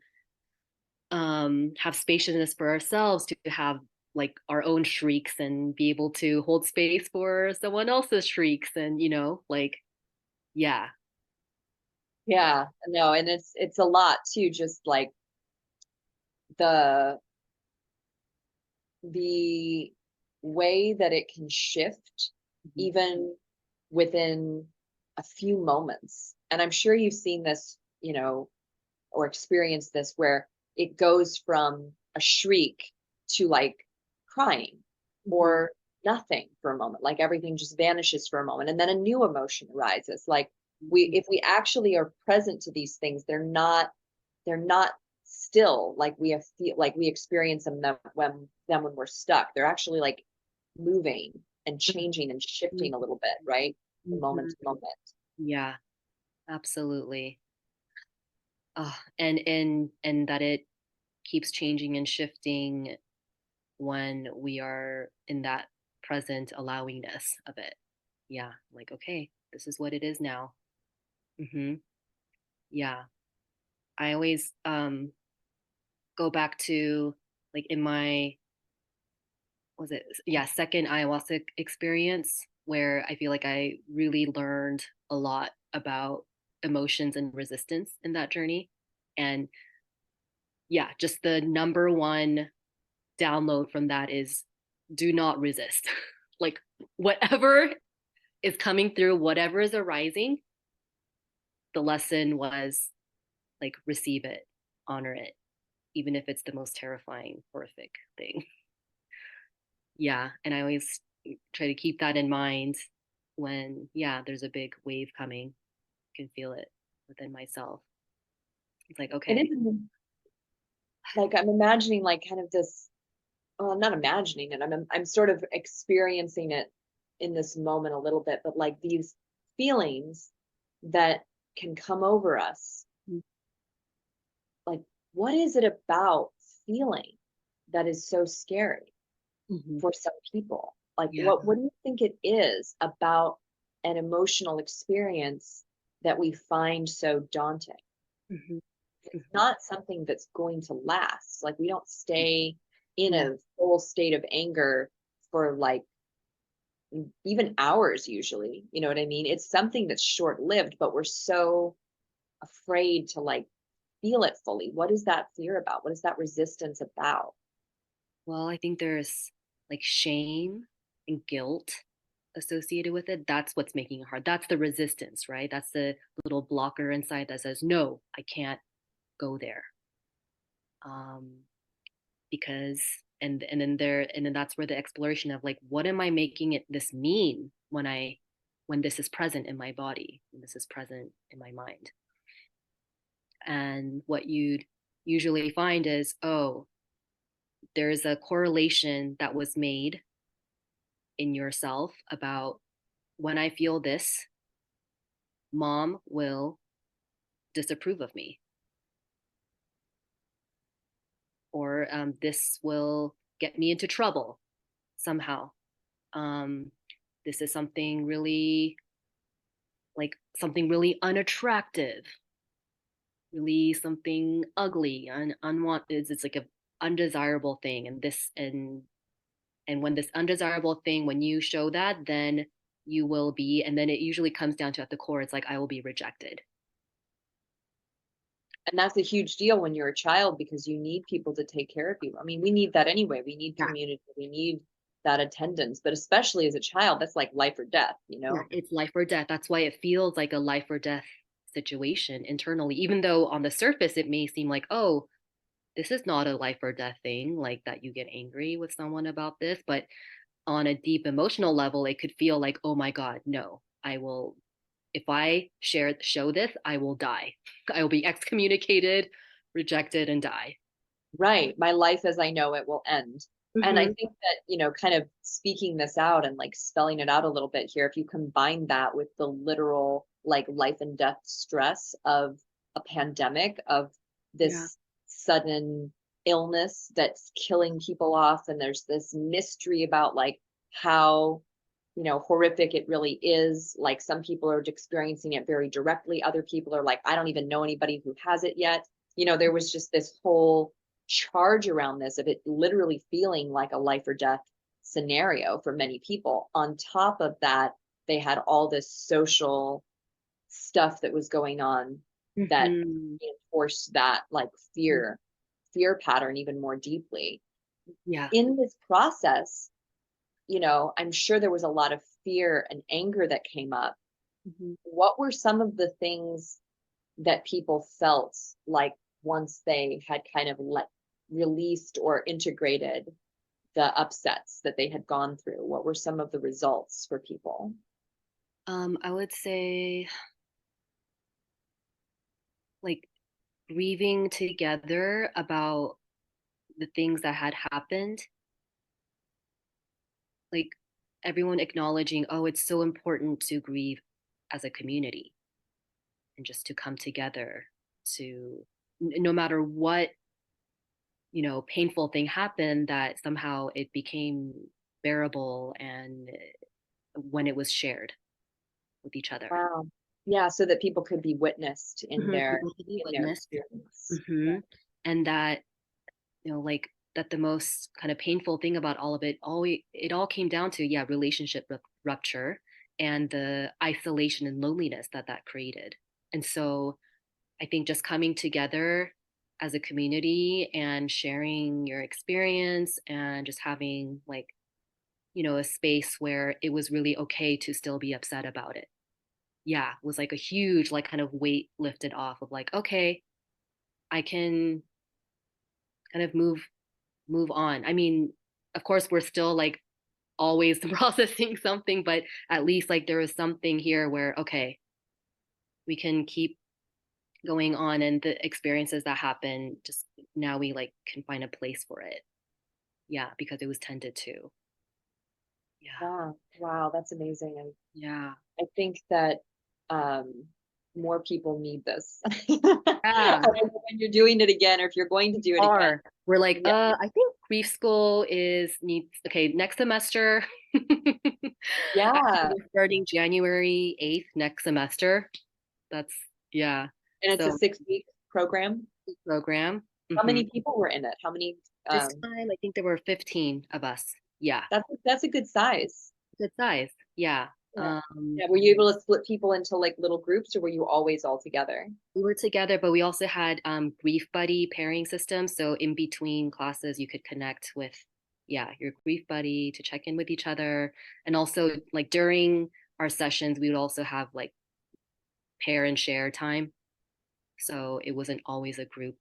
have spaciousness for ourselves, to have like our own shrieks and be able to hold space for someone else's shrieks, and like, yeah.
Yeah, no, and it's a lot too, just like the the way that it can shift
Mhm.
even within a few moments. And I'm sure you've seen this, or experienced this, where it goes from a shriek to like crying
Mhm.
or nothing for a moment, like everything just vanishes for a moment and then a new emotion arises. Like, if we actually are present to these things, they're not still like we have feel like we experience them when we're stuck. They're actually like moving and changing and
Mhm.
shifting a little bit, right? From moment
Mhm.
to moment.
Yeah, absolutely. And that it keeps changing and shifting when we are in that present allowingness of it. Yeah, like, okay, this is what it is now. Hmm. Yeah. I always go back to like in my, was it, yeah, second ayahuasca experience, where I feel like I really learned a lot about emotions and resistance in that journey. And yeah, just the number one download from that is do not resist. Like, whatever is coming through, whatever is arising, the lesson was like receive it, honor it, even if it's the most terrifying, horrific thing. Yeah, and I always try to keep that in mind when, yeah, there's a big wave coming. I can feel it within myself. It's like,
It
okay.
is like I'm imagining like kind of this, well, I'm not imagining it. I'm sort of experiencing it in this moment a little bit, but like these feelings that can come over us. Like, what is it about feeling that is so scary
Mm-hmm.
for some people? Like,
Yeah.
what do you think it is about an emotional experience that we find so daunting?
Mm-hmm.
It's not something that's going to last. Like, we don't stay in
Yeah.
a full state of anger for like even hours usually. You know what I mean? It's something that's short lived, but we're so afraid to like feel it fully. What is that fear about? What is that resistance about?
Well, I think there's like shame and guilt associated with it. That's what's making it hard. That's the resistance, right? That's the little blocker inside that says, no, I can't go there. Um, because and then that's where the exploration of like, what am I making it this mean when this is present in my body, when this is present in my mind? And what you'd usually find is, oh, there's a correlation that was made in yourself about when I feel this, mom will disapprove of me, or this will get me into trouble somehow. Um, this is something really something really unattractive, really something ugly, unwanted. It's like a undesirable thing, and when this undesirable thing, when you show that, then you will be, and then it usually comes down to at the core, it's like I will be rejected.
And that's a huge deal when you're a child because you need people to take care of you. I mean, we need that anyway. We need
Yeah.
community. We need that attendance, but especially as a child, that's like life or death, you
Yeah,
know?
it's life or death. That's why it feels like a life or death situation internally, even though on the surface it may seem like, oh, this is not a life or death thing, like that you get angry with someone about this. But on a deep emotional level, it could feel like, oh my God, no, I will, if I show this, I will die. I will be excommunicated, rejected, and die.
Right. My life as I know it will end. And I
Mm-hmm.
think that, you know, kind of speaking this out and like spelling it out a little bit here, if you combine that with the literal like life and death stress of a pandemic, of
Yeah.
this sudden illness that's killing people off, and there's this mystery about like how, you know, horrific it really is. Like some people are experiencing it very directly. Other people are like, I don't even know anybody who has it yet. You know, there was just this whole charge around this of it literally feeling like a life or death scenario for many people. On top of that, they had all this social stuff that was going on that
Mm-hmm.
reinforced that like fear pattern even more deeply.
Yeah.
In this process, you know, I'm sure there was a lot of fear and anger that came up.
Mm-hmm.
What were some of the things that people felt like once they had kind of released or integrated the upsets that they had gone through? What were some of the results for people?
I would say like grieving together about the things that had happened, like everyone acknowledging, oh, it's so important to grieve as a community and just to come together to, no matter what, painful thing happened, that somehow it became bearable and when it was shared with each other.
Wow. Yeah, so that people could be witnessed
People to be
in their
witnessed.
experience.
Hmm.
Yeah.
And that, like that the most kind of painful thing about all of it, it all came down to, yeah, relationship rupture and the isolation and loneliness that created. And so I think just coming together as a community and sharing your experience and just having a space where it was really okay to still be upset about it. yeah, was like a huge like kind of weight lifted off of like, okay, I can kind of move on. I mean, of course we're still like always processing something, but at least like there was something here where okay, we can keep going on, and the experiences that happen just now we like can find a place for it. Yeah, because it was tended to. Yeah.
Yeah. Wow, that's amazing. And
Yeah.
I think that um, more people need this.
Yeah.
When you're doing it again, or if you're going to do it again.
Are we're like,
Yeah.
I think grief school is needs okay, next semester. Actually,
Yeah.
we're starting January 8th next semester. That's yeah.
And it's a
So
6-week program.
program.
How
Hmm.
many people were in it? How many?
This time I think there were 15 of us. Yeah.
That's a good size.
Good size. Yeah.
Yeah. Yeah. Were you able to split people into like little groups, or were you always all together?
We were together, but we also had grief buddy pairing systems. So in between classes, you could connect with, yeah, your grief buddy to check in with each other. And also, like during our sessions, we would also have like pair and share time. So it wasn't always a group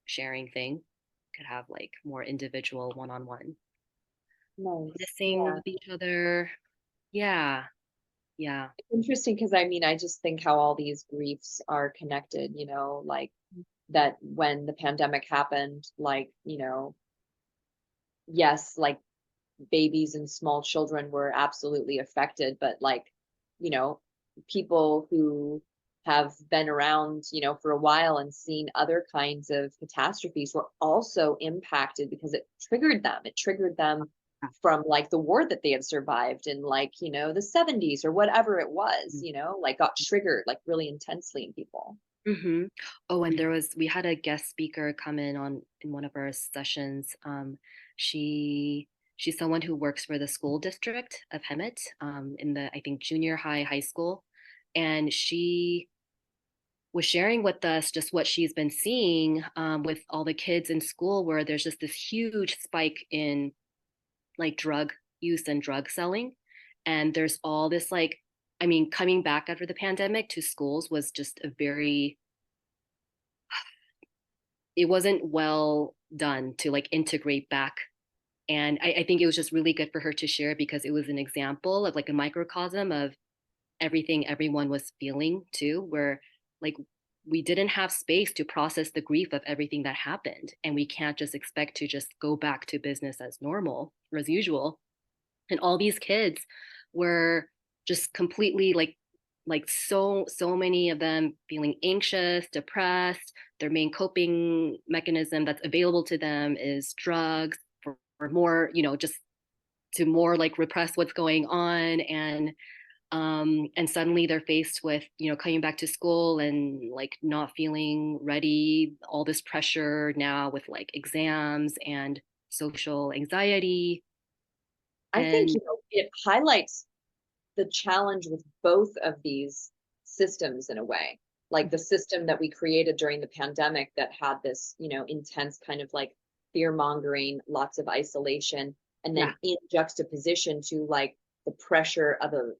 sharing thing. Could have like more individual one-on-one
Nice.
missing
Yeah.
with each other. Yeah, yeah,
Interesting, because I mean, I just think how all these griefs are connected, like that when the pandemic happened, like, yes, like babies and small children were absolutely affected, but like, you know, people who have been around, for a while and seen other kinds of catastrophes were also impacted because it triggered them. It triggered them from like the war that they had survived in like, the 70s or whatever it was, like got triggered like really intensely in people.
hmm. Oh, and we had a guest speaker come in one of our sessions. She's someone who works for the school district of Hemet, in the I think junior high school, and she was sharing with us just what she's been seeing with all the kids in school, where there's just this huge spike in like drug use and drug selling, and there's all this like, I mean, coming back after the pandemic to schools was just a very it wasn't well done to like integrate back. And I think it was just really good for her to share because it was an example of like a microcosm of everything everyone was feeling too, where like we didn't have space to process the grief of everything that happened. And we can't just expect to just go back to business as normal or as usual. And all these kids were just completely like so many of them feeling anxious, depressed. Their main coping mechanism that's available to them is drugs for more, just to more like repress what's going on. And suddenly they're faced with, coming back to school and like not feeling ready, all this pressure now with like exams and social anxiety.
I think,
And
it highlights the challenge with both of these systems in a way. Like the system that we created during the pandemic that had this, intense kind of like fear mongering, lots of isolation, and
yeah,
then in juxtaposition to like the pressure of a,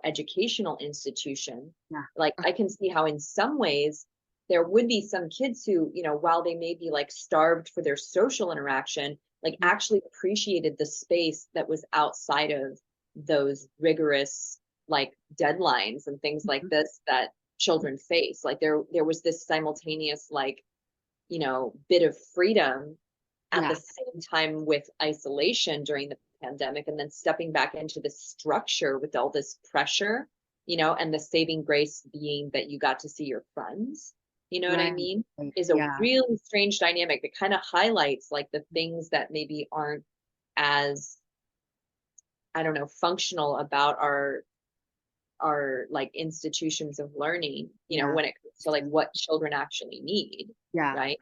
educational institution.
yeah,
Like I can see how in some ways there would be some kids who, while they may be like starved for their social interaction, like actually appreciated the space that was outside of those rigorous like deadlines and things like this that children face. Like there was this simultaneous like, bit of freedom at the
yeah,
same time with isolation during the pandemic, and then stepping back into the structure with all this pressure, and the saving grace being that you got to see your friends. You know what I
right,
mean?
right,
Is a
yeah,
really strange dynamic that kind of highlights like the things that maybe aren't as, I don't know, functional about our like institutions of learning,
yeah,
when it comes to like what children actually need,
yeah.
right?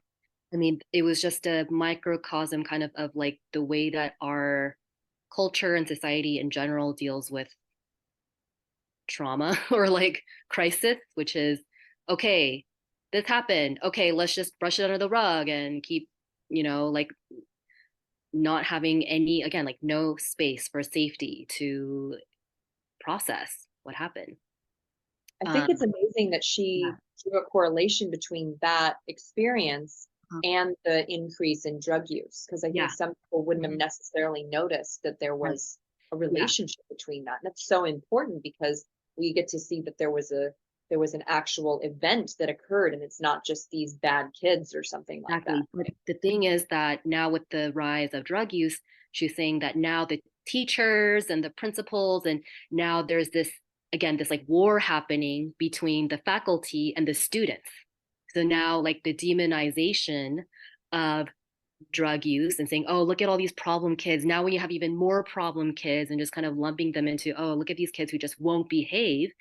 I mean, it was just a microcosm kind of like the way that our culture and society in general deals with trauma or like crisis, which is okay, this happened. Okay, let's just brush it under the rug and keep, like not having any, again, like no space for safety to process what happened.
I think it's amazing that
Yeah.
she drew a correlation between that experience
uh,
and the increase in drug use, because I think
yeah.
some people wouldn't have
Mhm.
necessarily noticed that there
Right.
was a
Yeah.
relationship between that. And that's so important because we get to see that there was an actual event that occurred, and it's not just these bad kids or something like that.
Exactly. But the thing is that now with the rise of drug use, she's saying that now the teachers and the principals, and now there's this, again, this like war happening between the faculty and the students. So now, like the demonization of drug use and saying, oh, look at all these problem kids. Now, when you have even more problem kids and just kind of lumping them into, oh, look at these kids who just won't behave.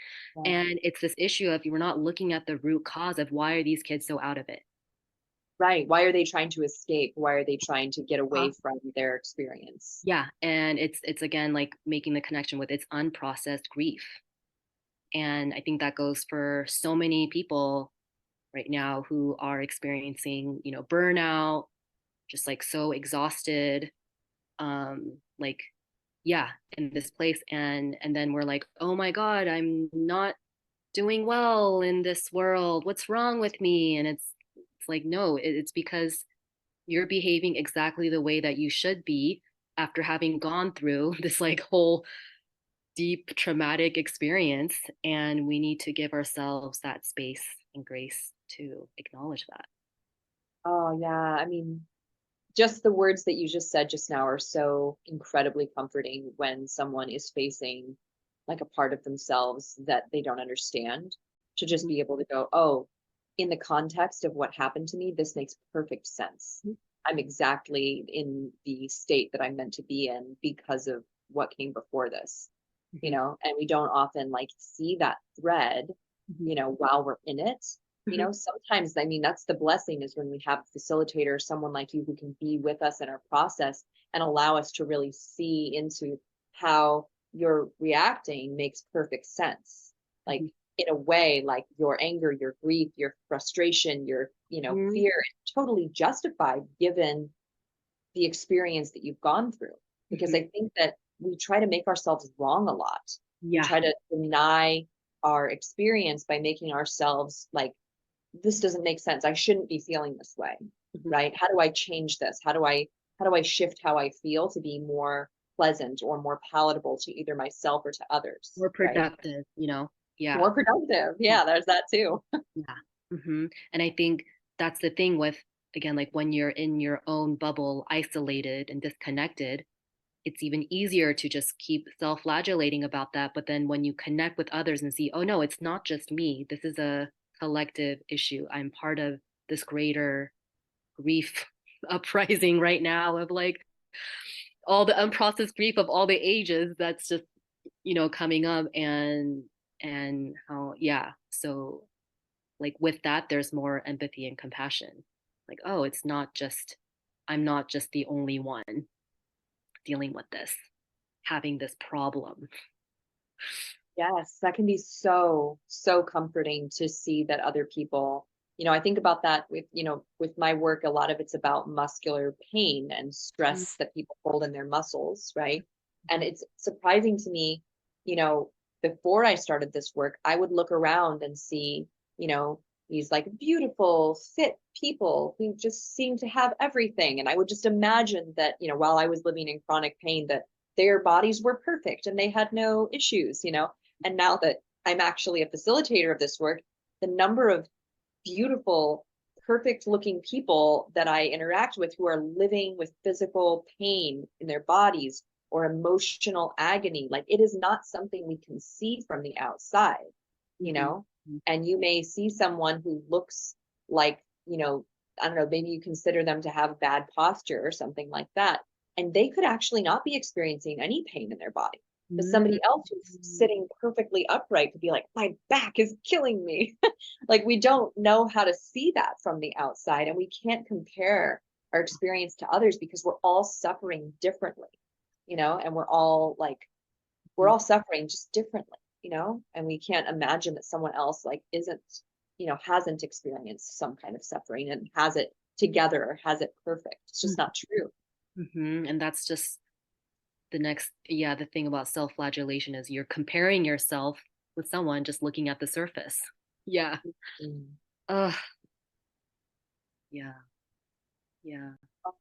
Yeah.
And it's this issue of you were not looking at the root cause of why are these kids so out of it.
Right. Why are they trying to escape? Why are they trying to get
Uh,
away from their experience?
yeah, and it's again like making the connection with its unprocessed grief. And I think that goes for so many people right now who are experiencing, burnout, just like so exhausted, like yeah, in this place, and then we're like, oh my God, I'm not doing well in this world. What's wrong with me? And it's like, no, it's because you're behaving exactly the way that you should be after having gone through this like whole deep traumatic experience, and we need to give ourselves that space and grace to acknowledge that.
Oh, yeah. I mean, just the words that you just said just now are so incredibly comforting when someone is facing like a part of themselves that they don't understand, to just
Mhm.
be able to go, oh, in the context of what happened to me, this makes perfect sense. I'm exactly in the state that I'm meant to be in because of what came before this,
Mhm.
and we don't often like see that thread,
Mhm.
while we're in it.
Mhm.
Sometimes, I mean, that's the blessing, is when we have a facilitator, someone like you, who can be with us in our process and allow us to really see into how you're reacting makes perfect sense. Like,
Mhm.
in a way, like your anger, your grief, your frustration, your,
Mhm.
fear is totally justified given the experience that you've gone through. Because
Mhm.
I think that we try to make ourselves wrong a lot. We
Yeah.
try to deny our experience by making ourselves like, this doesn't make sense. I shouldn't be feeling this way,
Mhm.
right? How do I change this? How do I shift how I feel to be more pleasant or more palatable to either myself or to others,
More
right?
productive, yeah.
More productive. Yeah, there's that too.
Yeah. And I think that's the thing with, again, like when you're in your own bubble, isolated and disconnected, it's even easier to just keep self-flagellating about that. But then when you connect with others and see, oh no, it's not just me. This is a collective issue. I'm part of this greater grief uprising right now of like all the unprocessed grief of all the ages that's just, coming up, and how, yeah. So like with that, there's more empathy and compassion. Like, oh, it's not just, I'm not just the only one dealing with this, having this problem.
Yes, that can be so, so comforting to see that other people, I think about that with, with my work, a lot of it's about muscular pain and stress that people hold in their muscles, right? And it's surprising to me, you know, before I started this work, I would look around and see, these like beautiful, fit people who just seem to have everything. And I would just imagine that, while I was living in chronic pain, that their bodies were perfect and they had no issues. And now that I'm actually a facilitator of this work, the number of beautiful, perfect looking people that I interact with who are living with physical pain in their bodies or emotional agony, like, it is not something we can see from the outside, you
Mm-hmm.
know? And you may see someone who looks like, I don't know, maybe you consider them to have bad posture or something like that. And they could actually not be experiencing any pain in their body. But somebody else who's sitting perfectly upright could be like, my back is killing me. Like, we don't know how to see that from the outside, and we can't compare our experience to others because we're all suffering differently, and we're all suffering just differently, and we can't imagine that someone else like isn't, hasn't experienced some kind of suffering and has it together or has it perfect. It's just not true.
And that's just the next, yeah, the thing about self-flagellation is you're comparing yourself with someone just looking at the surface. Yeah.
Mm.
Uh, yeah. Yeah.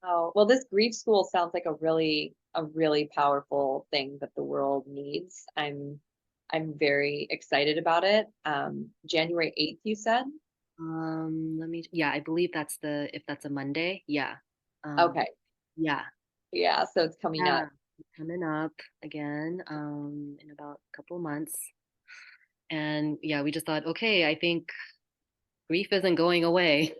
Wow. Well, this grief school sounds like a really powerful thing that the world needs. I'm very excited about it. January 8th, you said?
Yeah, I believe if that's a Monday. Yeah. Um,
Okay.
yeah.
Yeah, so it's coming
Yeah.
up.
Coming up again, in about a couple months. And yeah, we just thought, okay, I think grief isn't going away.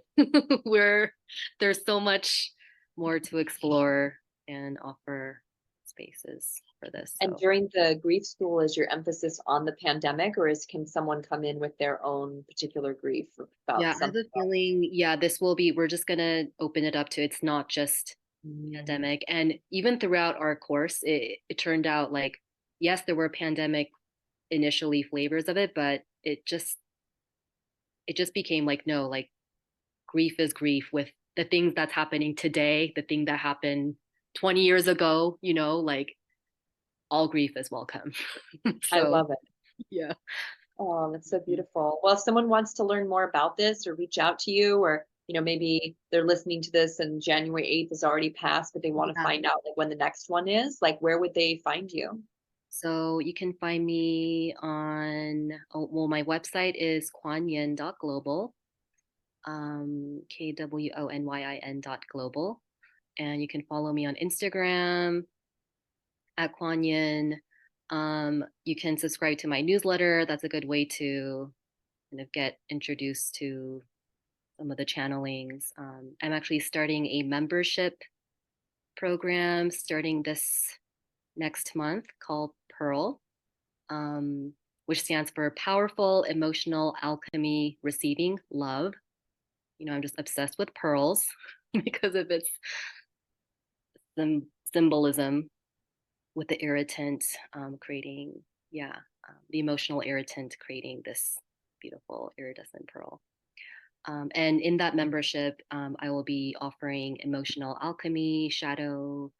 We're There's so much more to explore and offer spaces for this.
And
So
during the grief school, is your emphasis on the pandemic, or can someone come in with their own particular grief about
yeah, I have
something
a feeling, yeah, we're just gonna open it up to it's not just
else?
pandemic. And even throughout our course, it turned out like, yes, there were pandemic initially flavors of it, but it just became like, no, like grief is grief with the things that's happening today, the thing that happened 20 years ago, like all grief is welcome.
I
So
love it.
yeah.
Oh, that's so beautiful. Well, if someone wants to learn more about this or reach out to you, or maybe they're listening to this and January 8th has already passed, but they want to
Yeah.
find out like when the next one is, like where would they find you?
So you can find me on, oh, well, my website is kwonyin.global, KWONYIN.global. And you can follow me on Instagram at Kwonyin. You can subscribe to my newsletter. That's a good way to kind of get introduced to some of the channelings. I'm actually starting a membership program starting this next month called Pearl, which stands for Powerful Emotional Alchemy Receiving Love. I'm just obsessed with pearls because of its symbolism with the irritant, creating, yeah, the emotional irritant creating this beautiful iridescent pearl. And in that membership, I will be offering emotional alchemy, shadow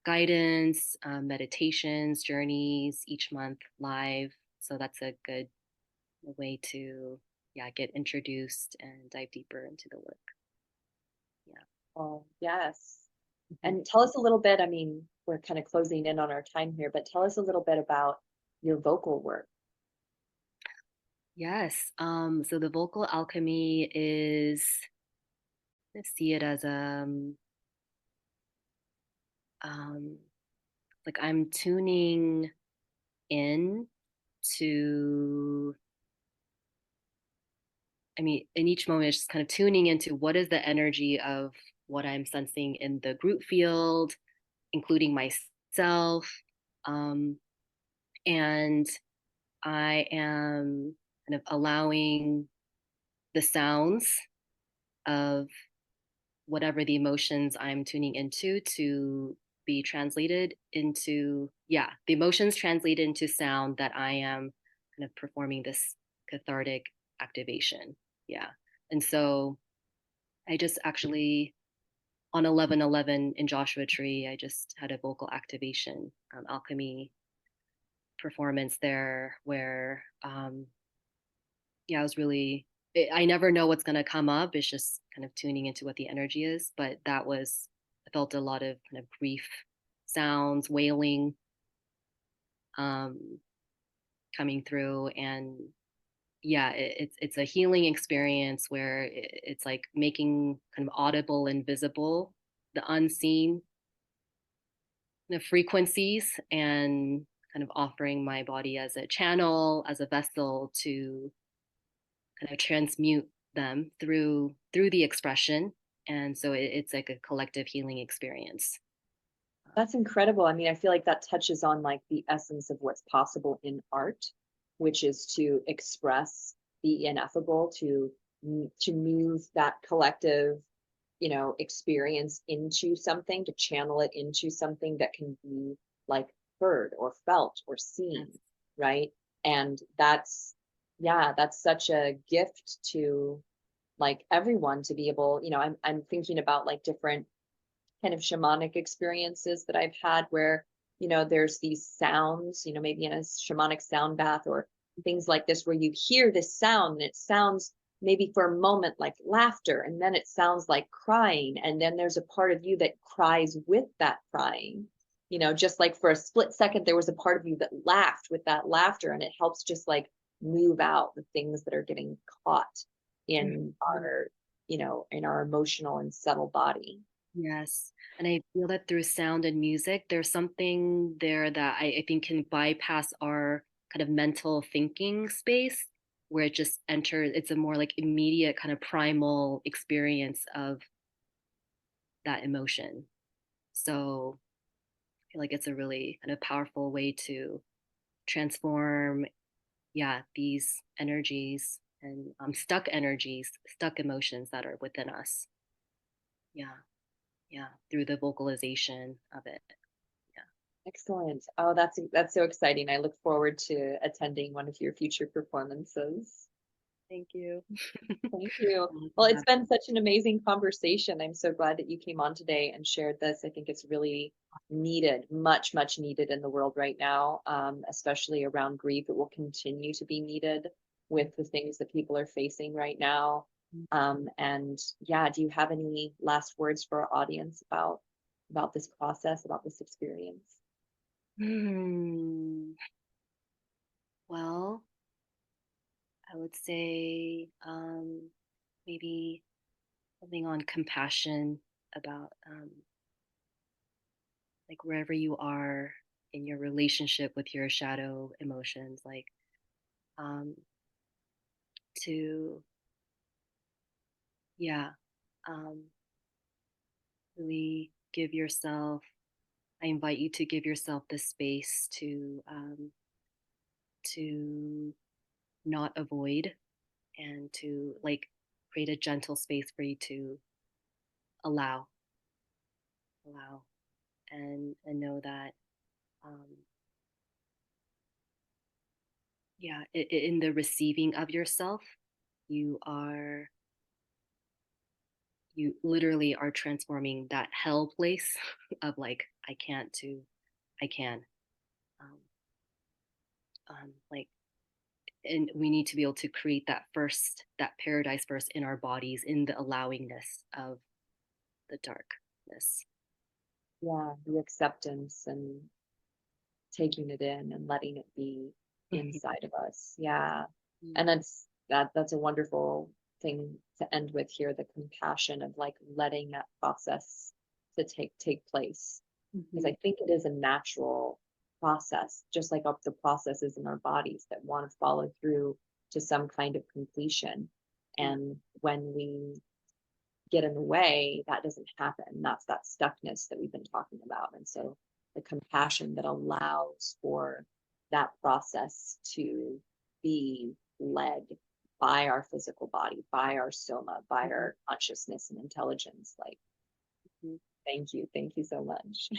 guidance, meditations, journeys each month live. So that's a good way to, yeah, get introduced and dive deeper into the work. Yeah.
Oh, yes.
Mhm.
And tell us a little bit, I mean, we're kind of closing in on our time here, but tell us a little bit about your vocal work.
Yes. So the vocal alchemy is, let's see it as um, like I'm tuning in to, I mean, in each moment, it's just kind of tuning into what is the energy of what I'm sensing in the group field, including myself. Um, and I am kind of allowing the sounds of whatever the emotions I'm tuning into to be translated into, yeah, the emotions translated into sound that I am kind of performing this cathartic activation. Yeah. And so I just actually, on 11/11 in Joshua Tree, I just had a vocal activation, alchemy performance there where, yeah, I was really, I never know what's going to come up. It's just kind of tuning into what the energy is. But I felt a lot of kind of grief sounds, wailing, um, coming through. And yeah, it's a healing experience where it's like making kind of audible and visible the unseen, the frequencies, and kind of offering my body as a channel, as a vessel to kind of transmute them through the expression. And so it's like a collective healing experience.
That's incredible. I mean, I feel like that touches on like the essence of what's possible in art, which is to express the ineffable, to move that collective, experience into something, to channel it into something that can be like heard or felt or
Yes.
seen, right? And yeah, that's such a gift to like everyone to be able, I'm thinking about like different kind of shamanic experiences that I've had where, there's these sounds, maybe in a shamanic sound bath or things like this, where you hear this sound and it sounds maybe for a moment like laughter, and then it sounds like crying, and then there's a part of you that cries with that crying. Just like for a split second there was a part of you that laughed with that laughter, and it helps just like move out the things that are getting caught in our in our emotional and subtle body.
Yes. And I feel that through sound and music, there's something there that I think can bypass our kind of mental thinking space, where it just enters, it's a more like immediate kind of primal experience of that emotion. So I feel like it's a really kind of powerful way to transform, yeah, these energies and stuck energies, stuck emotions that are within us. Yeah. Yeah, through the vocalization of it. Yeah.
Excellent. Oh, that's so exciting. I look forward to attending one of your future performances.
Thank you.
Thank you. Well, it's been such an amazing conversation. I'm so glad that you came on today and shared this. I think it's really needed, much, much needed in the world right now, especially around grief. It will continue to be needed with the things that people are facing right now. And yeah, do you have any last words for our audience about this process, about this experience?
Well, I would say maybe something on compassion about like wherever you are in your relationship with your shadow emotions, like um, to, yeah, um, really give yourself, I invite you to give yourself the space to not avoid, and to like create a gentle space for you to allow, allow, and know that, um, yeah, in the receiving of yourself, you are, you literally are transforming that hell place of like I can't to I can, um, like, and we need to be able to create that paradise first in our bodies, in the allowingness of the darkness.
Yeah, the acceptance and taking it in and letting it be inside of us. Yeah. And that's a wonderful thing to end with here, the compassion of like letting that process to take place. Because I think it is a natural process, just like the processes in our bodies that want to follow through to some kind of completion. And when we get in the way, that doesn't happen. That's that stuckness that we've been talking about. And so the compassion that allows for that process to be led by our physical body, by our soma, by our consciousness and intelligence. Like, thank you. Thank you so much.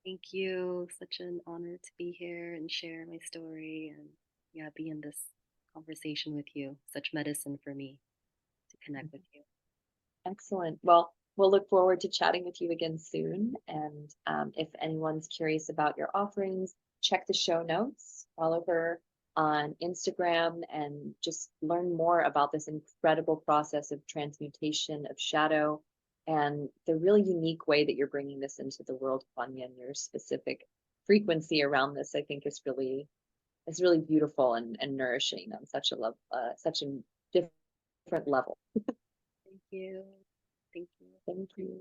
Thank you. Such an honor to be here and share my story, and yeah, be in this conversation with you. Such medicine for me to connect with you.
Excellent. Well, we'll look forward to chatting with you again soon. And if anyone's curious about your offerings, check the show notes, follow her on Instagram, and just learn more about this incredible process of transmutation of shadow and the really unique way that you're bringing this into the world, Kwonyin. Your specific frequency around this, I think, is really beautiful and nourishing on such a different level.
Thank you. Thank you.
Thank you.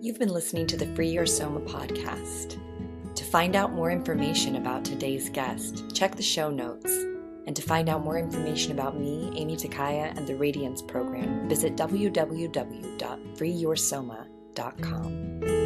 You've been listening to the Free Your Soma podcast. To find out more information about today's guest, check the show notes. And to find out more information about me, Amy Takaya, and the Radiance program, visit www.freeyoursoma.com.